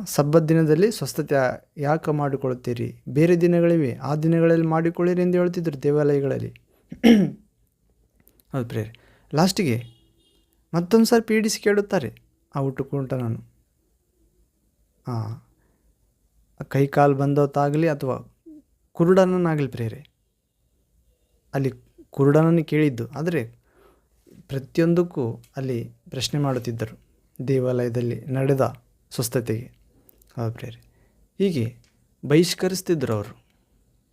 Speaker 1: ಸಬ್ಬತ್ ದಿನದಲ್ಲಿ ಸ್ವಸ್ಥತೆ ಯಾಕೆ ಮಾಡಿಕೊಳ್ಳುತ್ತೀರಿ? ಬೇರೆ ದಿನಗಳಿವೆ, ಆ ದಿನಗಳಲ್ಲಿ ಮಾಡಿಕೊಳ್ಳಿರಿ ಎಂದು ಹೇಳ್ತಿದ್ರು ದೇವಾಲಯಗಳಲ್ಲಿ. ಹೌದು ಪ್ರೇರೆ. ಲಾಸ್ಟಿಗೆ ಮತ್ತೊಂದು ಸಾರಿ ಪೀಡಿಸಿ ಕೇಳುತ್ತಾರೆ ಆ ಹುಟ್ಟುಕುಂಟನನ್ನು. ಕೈ ಕಾಲು ಬಂದವತ್ತಾಗಲಿ ಅಥವಾ ಕುರುಡನನ್ನಾಗಲಿ ಪ್ರೇರೆ. ಅಲ್ಲಿ ಕುರುಡನನ್ನು ಕೇಳಿದ್ದು, ಆದರೆ ಪ್ರತಿಯೊಂದಕ್ಕೂ ಅಲ್ಲಿ ಪ್ರಶ್ನೆ ಮಾಡುತ್ತಿದ್ದರು ದೇವಾಲಯದಲ್ಲಿ ನಡೆದ ಸ್ವಸ್ಥತೆಗೆ. ಹೌದು ಪ್ರೇರೆ. ಹೀಗೆ ಬಹಿಷ್ಕರಿಸ್ತಿದ್ದರು ಅವರು.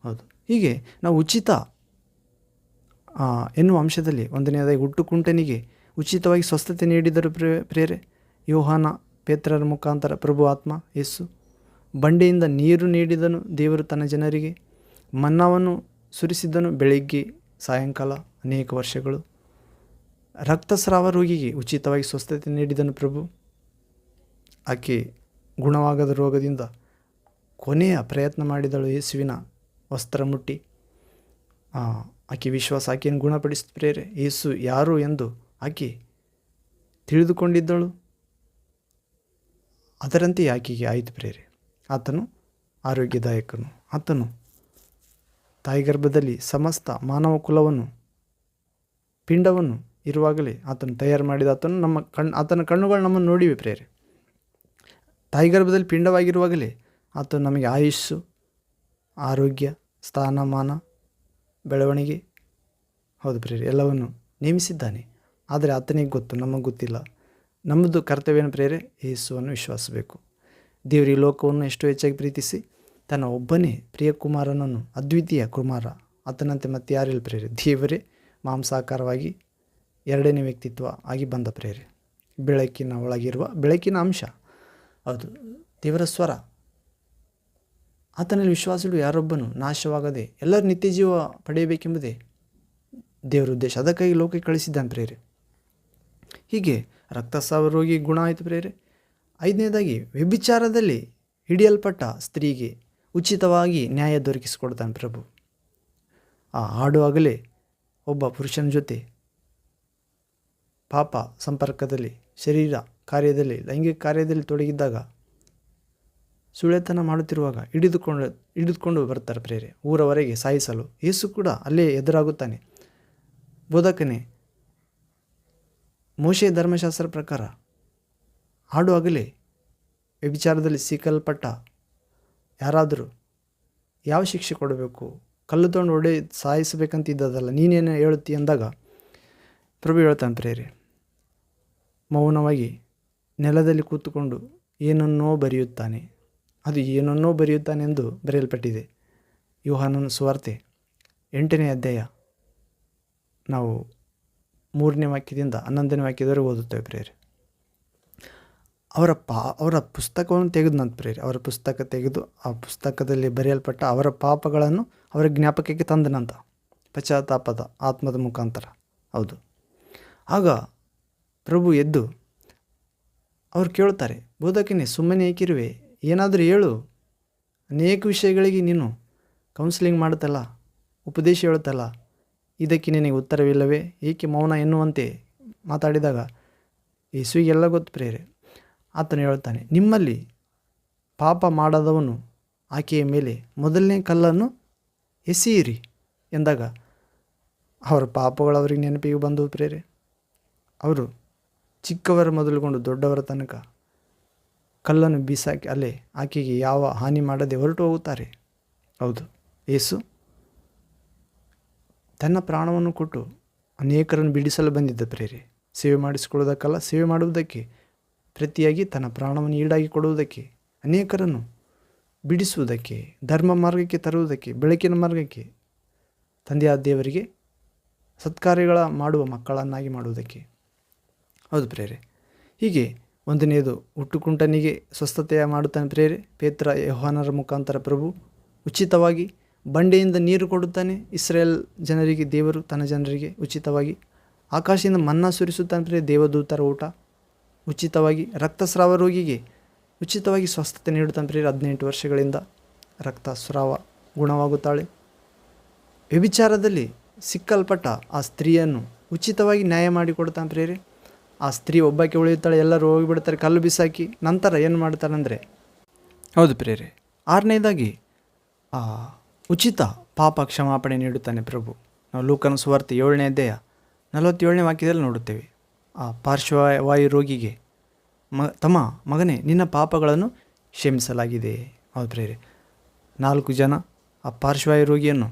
Speaker 1: ಹೌದು. ಹೀಗೆ ನಾವು ಉಚಿತ ಎನ್ನುವ ಅಂಶದಲ್ಲಿ ಒಂದನೆಯದಾಗಿ ಹುಟ್ಟುಕುಂಟನಿಗೆ ಉಚಿತವಾಗಿ ಸ್ವಸ್ಥತೆ ನೀಡಿದರು ಪ್ರೇರೆ. ಯೋಹಾನ, ಪೇತ್ರರ ಮುಖಾಂತರ ಪ್ರಭು ಆತ್ಮ ಯೇಸು ಬಂಡೆಯಿಂದ ನೀರು ನೀಡಿದನು ದೇವರು ತನ್ನ ಜನರಿಗೆ. ಮನ್ನಾವನ್ನು ಸುರಿಸಿದ್ದನು ಬೆಳಿಗ್ಗೆ ಸಾಯಂಕಾಲ ಅನೇಕ ವರ್ಷಗಳು. ರಕ್ತಸ್ರಾವ ರೋಗಿಗೆ ಉಚಿತವಾಗಿ ಸ್ವಸ್ಥತೆ ನೀಡಿದನು ಪ್ರಭು. ಆಕೆ ಗುಣವಾಗದ ರೋಗದಿಂದ ಕೊನೆಯ ಪ್ರಯತ್ನ ಮಾಡಿದಳು. ಯೇಸುವಿನ ವಸ್ತ್ರ ಮುಟ್ಟಿ ಆಕೆ ವಿಶ್ವಾಸ ಆಕೆಯನ್ನು ಗುಣಪಡಿಸಿದ ಪ್ರೇರೆ. ಯೇಸು ಯಾರು ಎಂದು ಆಕೆ ತಿಳಿದುಕೊಂಡಿದ್ದಳು. ಅದರಂತೆ ಆಕೆಗೆ ಆಯಿತು ಪ್ರೇರೆ. ಆತನು ಆರೋಗ್ಯದಾಯಕನು. ಆತನು ತಾಯಿಗರ್ಭದಲ್ಲಿ ಸಮಸ್ತ ಮಾನವ ಕುಲವನ್ನು, ಪಿಂಡವನ್ನು ಇರುವಾಗಲೇ ಆತನು ತಯಾರು ಮಾಡಿದ. ಆತನ ಕಣ್ಣುಗಳು ನಮ್ಮನ್ನು ನೋಡಿವೆ ಪ್ರೇರೆ. ತಾಯಿಗರ್ಭದಲ್ಲಿ ಪಿಂಡವಾಗಿರುವಾಗಲೇ ಆತನು ನಮಗೆ ಆಯುಸ್ಸು, ಆರೋಗ್ಯ, ಸ್ಥಾನಮಾನ, ಬೆಳವಣಿಗೆ, ಹೌದು ಪ್ರೇರೆ, ಎಲ್ಲವನ್ನು ನೇಮಿಸಿದ್ದಾನೆ. ಆದರೆ ಆತನಿಗೆ ಗೊತ್ತು, ನಮಗೆ ಗೊತ್ತಿಲ್ಲ. ನಮ್ಮದು ಕರ್ತವ್ಯನ ಪ್ರೇರೆ ಯೇಸುವನ್ನು ವಿಶ್ವಾಸಬೇಕು. ದೇವರು ಈ ಲೋಕವನ್ನು ಎಷ್ಟೋ ಹೆಚ್ಚಾಗಿ ಪ್ರೀತಿಸಿ ತನ್ನ ಒಬ್ಬನೇ ಪ್ರಿಯ ಕುಮಾರನನ್ನು, ಅದ್ವಿತೀಯ ಕುಮಾರ, ಆತನಂತೆ ಮತ್ತೆ ಯಾರಿಲ್ಲ ಪ್ರೇರೆ. ದೇವರೇ ಮಾಂಸಾಕಾರವಾಗಿ ಎರಡನೇ ವ್ಯಕ್ತಿತ್ವ ಆಗಿ ಬಂದ ಪ್ರೇರೆ. ಬೆಳಕಿನ ಒಳಗಿರುವ ಬೆಳಕಿನ ಅಂಶ, ಹೌದು, ದೇವರ ಸ್ವರ. ಆತನಲ್ಲಿ ವಿಶ್ವಾಸಗಳು ಯಾರೊಬ್ಬನು ನಾಶವಾಗದೆ ಎಲ್ಲರೂ ನಿತ್ಯ ಜೀವ ಪಡೆಯಬೇಕೆಂಬುದೇ ದೇವರ ಉದ್ದೇಶ. ಅದಕ್ಕಾಗಿ ಲೋಕಕ್ಕೆ ಕಳಿಸಿದ್ದಾನೆ ಪ್ರೇರೆ. ಹೀಗೆ ರಕ್ತಸ್ರಾವ ರೋಗಿ ಗುಣ ಆಯಿತು ಪ್ರೇರೆ. 5ನೇದಾಗಿ ವ್ಯಭಿಚಾರದಲ್ಲಿ ಹಿಡಿಯಲ್ಪಟ್ಟ ಸ್ತ್ರೀಗೆ ಉಚಿತವಾಗಿ ನ್ಯಾಯ ದೊರಕಿಸಿಕೊಡ್ತಾನೆ ಪ್ರಭು. ಆಡುವಾಗಲೇ ಒಬ್ಬ ಪುರುಷನ ಜೊತೆ ಪಾಪ ಸಂಪರ್ಕದಲ್ಲಿ, ಶರೀರ ಕಾರ್ಯದಲ್ಲಿ, ಲೈಂಗಿಕ ಕಾರ್ಯದಲ್ಲಿ ತೊಡಗಿದ್ದಾಗ, ಸುಳ್ಳೆತನ ಮಾಡುತ್ತಿರುವಾಗ ಹಿಡಿದುಕೊಂಡು ಬರ್ತಾರೆ ಪ್ರೇರೆ, ಊರವರೆಗೆ ಸಾಯಿಸಲು. ಯೇಸು ಕೂಡ ಅಲ್ಲೇ ಎದುರಾಗುತ್ತಾನೆ. ಬೋಧಕನೇ, ಮೋಶೆ ಧರ್ಮಶಾಸ್ತ್ರ ಪ್ರಕಾರ ಆಡುವಾಗಲೇ ವ್ಯಭಿಚಾರದಲ್ಲಿ ಸಿಕ್ಕಲ್ಪಟ್ಟ ಯಾರಾದರೂ ಯಾವ ಶಿಕ್ಷೆ ಕೊಡಬೇಕು? ಕಲ್ಲು ತೊಗೊಂಡು ಸಾಯಿಸಬೇಕಂತಿದ್ದದಲ್ಲ, ನೀನೇನು ಹೇಳುತ್ತಿ ಅಂದಾಗ ಪ್ರಭು ಹೇಳ್ತಾನೆ ಪ್ರೇರೆ, ಮೌನವಾಗಿ ನೆಲದಲ್ಲಿ ಕೂತುಕೊಂಡು ಏನನ್ನೋ ಬರೆಯುತ್ತಾನೆ. ಅದು ಏನನ್ನೋ ಬರೆಯುತ್ತಾನೆ ಎಂದು ಬರೆಯಲ್ಪಟ್ಟಿದೆ. ಯೋಹಾನನ ಸುವಾರ್ತೆ 8ನೇ ಅಧ್ಯಾಯ ನಾವು 3ನೇ ವಾಕ್ಯದಿಂದ 11ನೇ ವಾಕ್ಯದವರೆಗೆ ಓದುತ್ತೇವೆ ಪ್ರೇರೆ. ಅವರ ಪುಸ್ತಕವನ್ನು ತೆಗೆದು ನಂತ ಪ್ರೇರೆ, ಅವರ ಪುಸ್ತಕ ತೆಗೆದು ಆ ಪುಸ್ತಕದಲ್ಲಿ ಬರೆಯಲ್ಪಟ್ಟ ಅವರ ಪಾಪಗಳನ್ನು ಅವರ ಜ್ಞಾಪಕಕ್ಕೆ ತಂದನಂತ, ಪಶ್ಚಾತ್ತಾಪದ ಆತ್ಮದ ಮುಖಾಂತರ. ಹೌದು. ಆಗ ಪ್ರಭು ಎದ್ದು ಅವ್ರು ಕೇಳ್ತಾರೆ, ಬೋಧಕನೇ ಸುಮ್ಮನೆ ಏಕಿರುವೆ, ಏನಾದರೂ ಹೇಳು, ಅನೇಕ ವಿಷಯಗಳಿಗೆ ನೀನು ಕೌನ್ಸಿಲಿಂಗ್ ಮಾಡುತ್ತಲ್ಲ, ಉಪದೇಶ ಹೇಳುತ್ತಲ್ಲ, ಇದಕ್ಕೆ ನಿನಗೆ ಉತ್ತರವಿಲ್ಲವೇ, ಏಕೆ ಮೌನ ಎನ್ನುವಂತೆ ಮಾತಾಡಿದಾಗ ಯೇಸುವಿಗೆಲ್ಲ ಗೊತ್ತು ಪ್ರೇರೆ. ಆತನು ಹೇಳ್ತಾನೆ, ನಿಮ್ಮಲ್ಲಿ ಪಾಪ ಮಾಡದವನು ಆಕೆಯ ಮೇಲೆ ಮೊದಲನೇ ಕಲ್ಲನ್ನು ಎಸೆಯಿರಿ ಎಂದಾಗ ಅವರ ಪಾಪಗಳು ಅವರಿಗೆ ನೆನಪಿಗೆ ಬಂದವು ಪ್ರೇರೆ. ಅವರು ಚಿಕ್ಕವರ ಮೊದಲುಗೊಂಡು ದೊಡ್ಡವರ ತನಕ ಕಲ್ಲನ್ನು ಬೀಸಾಕಿ ಅಲ್ಲೇ ಆಕೆಗೆ ಯಾವ ಹಾನಿ ಮಾಡದೆ ಹೊರಟು ಹೋಗುತ್ತಾರೆ. ಹೌದು, ಯೇಸು ತನ್ನ ಪ್ರಾಣವನ್ನು ಕೊಟ್ಟು ಅನೇಕರನ್ನು ಬಿಡಿಸಲು ಬಂದಿದ್ದ ಪ್ರೇರೆ. ಸೇವೆ ಮಾಡಿಸಿಕೊಳ್ಳುವುದಕ್ಕಲ್ಲ, ಸೇವೆ ಮಾಡುವುದಕ್ಕೆ, ಪ್ರತಿಯಾಗಿ ತನ್ನ ಪ್ರಾಣವನ್ನು ಈಡಾಗಿ ಕೊಡುವುದಕ್ಕೆ, ಅನೇಕರನ್ನು ಬಿಡಿಸುವುದಕ್ಕೆ, ಧರ್ಮ ಮಾರ್ಗಕ್ಕೆ ತರುವುದಕ್ಕೆ, ಬೆಳಕಿನ ಮಾರ್ಗಕ್ಕೆ, ತಂದೆಯಾದ ದೇವರಿಗೆ ಸತ್ಕಾರ್ಯಗಳ ಮಾಡುವ ಮಕ್ಕಳನ್ನಾಗಿ ಮಾಡುವುದಕ್ಕೆ. ಹೌದು ಪ್ರೇರೆ. ಹೀಗೆ 1ನೇದು ಹುಟ್ಟುಕುಂಟನಿಗೆ ಸ್ವಸ್ಥತೆಯ ಮಾಡುತ್ತಾನೆ ಪ್ರೇರೆ. ಪೇತ್ರ ಯೋಹಾನರ ಮುಖಾಂತರ ಪ್ರಭು ಉಚಿತವಾಗಿ ಬಂಡೆಯಿಂದ ನೀರು ಕೊಡುತ್ತಾನೆ. ಇಸ್ರೇಲ್ ಜನರಿಗೆ, ದೇವರು ತನ್ನ ಜನರಿಗೆ ಉಚಿತವಾಗಿ ಆಕಾಶದಿಂದ ಮನ್ನಾ ಸುರಿಸುತ್ತಾನೆ ಪ್ರೇರೆ. ದೇವದೂತರ ಊಟ ಉಚಿತವಾಗಿ. ರಕ್ತಸ್ರಾವ ರೋಗಿಗೆ ಉಚಿತವಾಗಿ ಸ್ವಸ್ಥತೆ ನೀಡುತ್ತಾನೆ ಪ್ರೇರೆ. 18 ವರ್ಷಗಳಿಂದ ರಕ್ತಸ್ರಾವ ಗುಣವಾಗುತ್ತಾಳೆ. ವ್ಯಭಿಚಾರದಲ್ಲಿ ಸಿಕ್ಕಲ್ಪಟ್ಟ ಆ ಸ್ತ್ರೀಯನ್ನು ಉಚಿತವಾಗಿ ನ್ಯಾಯ ಮಾಡಿಕೊಡ್ತಾನೆ ಪ್ರೇರೆ. ಆ ಸ್ತ್ರೀ ಒಬ್ಬಾಕೆ ಉಳಿಯುತ್ತಾಳೆ, ಎಲ್ಲರೂ ಹೋಗಿಬಿಡ್ತಾರೆ ಕಲ್ಲು ಬಿಸಾಕಿ. ನಂತರ ಏನು ಮಾಡ್ತಾರಂದರೆ, ಹೌದು ಪ್ರೇರೆ, 6ನೇದಾಗಿ ಉಚಿತ ಪಾಪ ಕ್ಷಮಾಪಣೆ ನೀಡುತ್ತಾನೆ ಪ್ರಭು. ನಾವು ಲೂಕನ ಸುವಾರ್ತೆ 7ನೇ ಅಧ್ಯಾಯ 47ನೇ ವಾಕ್ಯದಲ್ಲಿ ನೋಡುತ್ತೇವೆ. ಆ ಪಾರ್ಶ್ವವಾಯು ರೋಗಿಗೆ ತಮ್ಮ ಮಗನೇ, ನಿನ್ನ ಪಾಪಗಳನ್ನು ಕ್ಷಮಿಸಲಾಗಿದೆ. ಹೌದು ಪ್ರೇರೆ. 4 ಜನ ಆ ಪಾರ್ಶ್ವವಾಯು ರೋಗಿಯನ್ನು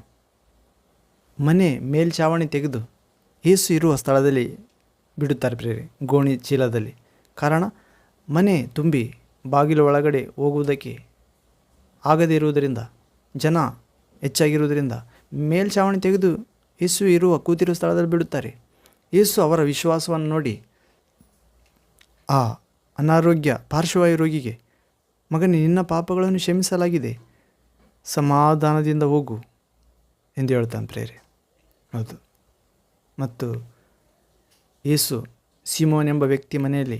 Speaker 1: ಮನೆ ಮೇಲ್ಛಾವಣಿ ತೆಗೆದು ಯೇಸು ಇರುವ ಸ್ಥಳದಲ್ಲಿ ಬಿಡುತ್ತಾರೆ ಪ್ರೇರೆ, ಗೋಣಿ ಚೀಲದಲ್ಲಿ. ಕಾರಣ, ಮನೆ ತುಂಬಿ ಬಾಗಿಲು ಒಳಗಡೆ ಹೋಗುವುದಕ್ಕೆ ಆಗದೇ ಇರುವುದರಿಂದ, ಜನ ಹೆಚ್ಚಾಗಿರುವುದರಿಂದ ಮೇಲ್ಛಾವಣಿ ತೆಗೆದು ಯೇಸು ಇರುವ ಕೂತಿರುವ ಸ್ಥಳದಲ್ಲಿ ಬಿಡುತ್ತಾರೆ. ಯೇಸು ಅವರ ವಿಶ್ವಾಸವನ್ನು ನೋಡಿ ಆ ಅನಾರೋಗ್ಯ ಪಾರ್ಶ್ವವಾಯು ರೋಗಿಗೆ, ಮಗನೇ, ನಿನ್ನ ಪಾಪಗಳನ್ನು ಕ್ಷಮಿಸಲಾಗಿದೆ, ಸಮಾಧಾನದಿಂದ ಹೋಗು ಎಂದು ಹೇಳ್ತಾನೆ ಪ್ರೇರೆ. ಹೌದು. ಮತ್ತು ಯೇಸು ಸೀಮೋನ್ ಎಂಬ ವ್ಯಕ್ತಿ ಮನೆಯಲ್ಲಿ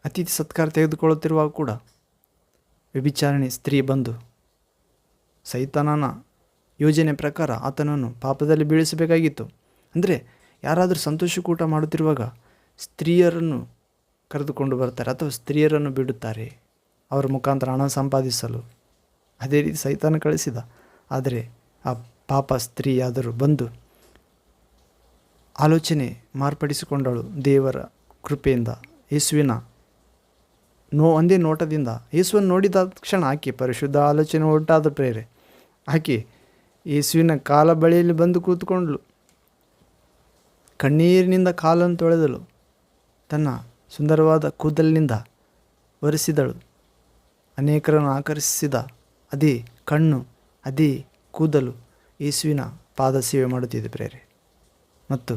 Speaker 1: ಅತಿಥಿ ಸತ್ಕಾರ ತೆಗೆದುಕೊಳ್ಳುತ್ತಿರುವಾಗ ಕೂಡ ವ್ಯಭಿಚಾರಣೆ ಸ್ತ್ರೀ ಬಂದು ಸೈತಾನನ ಯೋಜನೆ ಪ್ರಕಾರ ಆತನನ್ನು ಪಾಪದಲ್ಲಿ ಬೀಳಿಸಬೇಕಾಗಿತ್ತು. ಅಂದರೆ ಯಾರಾದರೂ ಸಂತೋಷಕೂಟ ಮಾಡುತ್ತಿರುವಾಗ ಸ್ತ್ರೀಯರನ್ನು ಕರೆದುಕೊಂಡು ಬರ್ತಾರೆ ಅಥವಾ ಸ್ತ್ರೀಯರನ್ನು ಬಿಡುತ್ತಾರೆ ಅವರ ಮುಖಾಂತರ ಹಣ ಸಂಪಾದಿಸಲು. ಅದೇ ರೀತಿ ಸೈತಾನ ಕಳಿಸಿದ. ಆದರೆ ಆ ಪಾಪ ಸ್ತ್ರೀಯಾದರೂ ಬಂದು ಆಲೋಚನೆ ಮಾರ್ಪಡಿಸಿಕೊಂಡಳು. ದೇವರ ಕೃಪೆಯಿಂದ, ಯೇಸುವಿನ ಒಂದೇ ನೋಟದಿಂದ, ಯೇಸುವನ್ನು ನೋಡಿದ ತಕ್ಷಣ ಆಕೆ ಪರಿಶುದ್ಧ ಆಲೋಚನೆ ಉಂಟಾದ ಪ್ರೇರೆ. ಆಕೆ ಯೇಸುವಿನ ಕಾಲ ಬಳಿಯಲ್ಲಿ ಬಂದು ಕೂತ್ಕೊಂಡಳು, ಕಣ್ಣೀರಿನಿಂದ ಕಾಲನ್ನು ತೊಳೆದಳು, ತನ್ನ ಸುಂದರವಾದ ಕೂದಲಿನಿಂದ ಒರೆಸಿದಳು. ಅನೇಕರನ್ನು ಆಕರ್ಷಿಸಿದ ಅದೇ ಕಣ್ಣು, ಅದೇ ಕೂದಲು ಯೇಸುವಿನ ಪಾದ ಸೇವೆ ಮಾಡುತ್ತಿದೆ ಪ್ರೇರೆ. ಮತ್ತು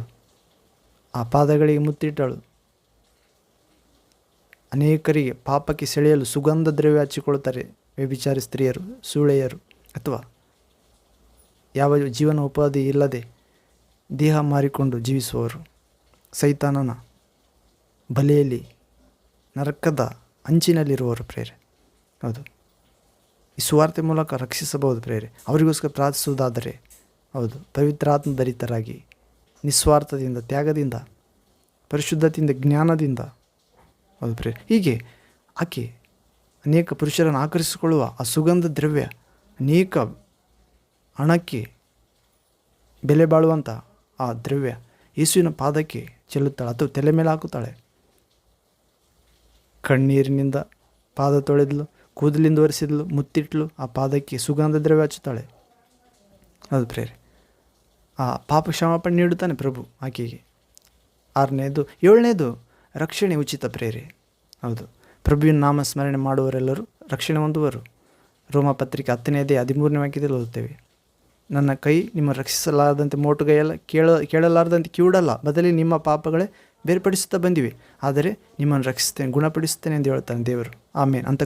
Speaker 1: ಆ ಪಾದಗಳಿಗೆ ಮುತ್ತಿಟ್ಟಳು. ಅನೇಕರಿಗೆ ಪಾಪಕ್ಕೆ ಸೆಳೆಯಲು ಸುಗಂಧ ದ್ರವ್ಯ ಹಚ್ಚಿಕೊಳ್ಳುತ್ತಾರೆ ವ್ಯಭಿಚಾರಿ ಸ್ತ್ರೀಯರು, ಸೂಳೆಯರು, ಅಥವಾ ಯಾವ ಜೀವನ ಉಪಾಧಿ ಇಲ್ಲದೆ ದೇಹ ಮಾರಿಕೊಂಡು ಜೀವಿಸುವವರು, ಸೈತಾನನ ಬಲೆಯಲ್ಲಿ ನರಕದ ಅಂಚಿನಲ್ಲಿರುವವರು ಪ್ರೇರೆ. ಹೌದು, ಈ ಸುವಾರ್ತೆ ಮೂಲಕ ರಕ್ಷಿಸಬಹುದು ಪ್ರೇರೆ. ಅವರಿಗೋಸ್ಕರ ಪ್ರಾರ್ಥಿಸುವುದಾದರೆ, ಹೌದು, ಪವಿತ್ರಾತ್ಮ ಧರಿತರಾಗಿ ನಿಸ್ವಾರ್ಥದಿಂದ, ತ್ಯಾಗದಿಂದ, ಪರಿಶುದ್ಧತೆಯಿಂದ, ಜ್ಞಾನದಿಂದ, ಹೌದು ಪ್ರೇರೆ. ಹೀಗೆ ಆಕೆ ಅನೇಕ ಪುರುಷರನ್ನು ಆಕರ್ಷಿಸಿಕೊಳ್ಳುವ ಆ ಸುಗಂಧ ದ್ರವ್ಯ ಅನೇಕ ಹಣಕ್ಕೆ ಬೆಲೆ ಬಾಳುವಂಥ ಆ ದ್ರವ್ಯ ಯೇಸುವಿನ ಪಾದಕ್ಕೆ ಚೆಲ್ಲುತ್ತಾಳೆ ಅಥವಾ ತಲೆ ಮೇಲೆ ಹಾಕುತ್ತಾಳೆ. ಕಣ್ಣೀರಿನಿಂದ ಪಾದ ತೊಳೆದಲು, ಕೂದಲಿಂದ ಒರೆಸಿದಳು, ಮುತ್ತಿಟ್ಲು, ಆ ಪಾದಕ್ಕೆ ಸುಗಂಧ ದ್ರವ್ಯ ಹಚ್ಚುತ್ತಾಳೆ. ಹೌದು ಪ್ರೇರೆ. ಆ ಪಾಪ ಕ್ಷಮಾಪಣೆ ನೀಡುತ್ತಾನೆ ಪ್ರಭು ಆಕೆಗೆ. 6ನೇದು 7ನೇದು ರಕ್ಷಣೆ ಉಚಿತ ಪ್ರೇರೆ. ಹೌದು, ಪ್ರಭುವಿನ ನಾಮ ಸ್ಮರಣೆ ಮಾಡುವವರೆಲ್ಲರೂ ರಕ್ಷಣೆ ಹೊಂದುವರು. ರೋಮಪತ್ರಿಕೆ 10ನೇ ಅಧ್ಯಾಯ 13ನೇ ವಾಕ್ಯದಲ್ಲಿ ಓದುತ್ತೇವೆ. ನನ್ನ ಕೈ ನಿಮ್ಮ ರಕ್ಷಿಸಲಾರದಂತೆ ಮೋಟುಗೈಯಲ್ಲ, ಕೇಳಲಾರದಂತೆ ಕಿವುಡಲ್ಲ, ಬದಲಿ ನಿಮ್ಮ ಪಾಪಗಳೇ ಬೇರ್ಪಡಿಸುತ್ತಾ ಬಂದಿವೆ, ಆದರೆ ನಿಮ್ಮನ್ನು ರಕ್ಷಿಸ್ತೇನೆ, ಗುಣಪಡಿಸುತ್ತೇನೆ ಎಂದು ಹೇಳ್ತಾನೆ ದೇವರು. ಆಮೇನ್. ಅಂತ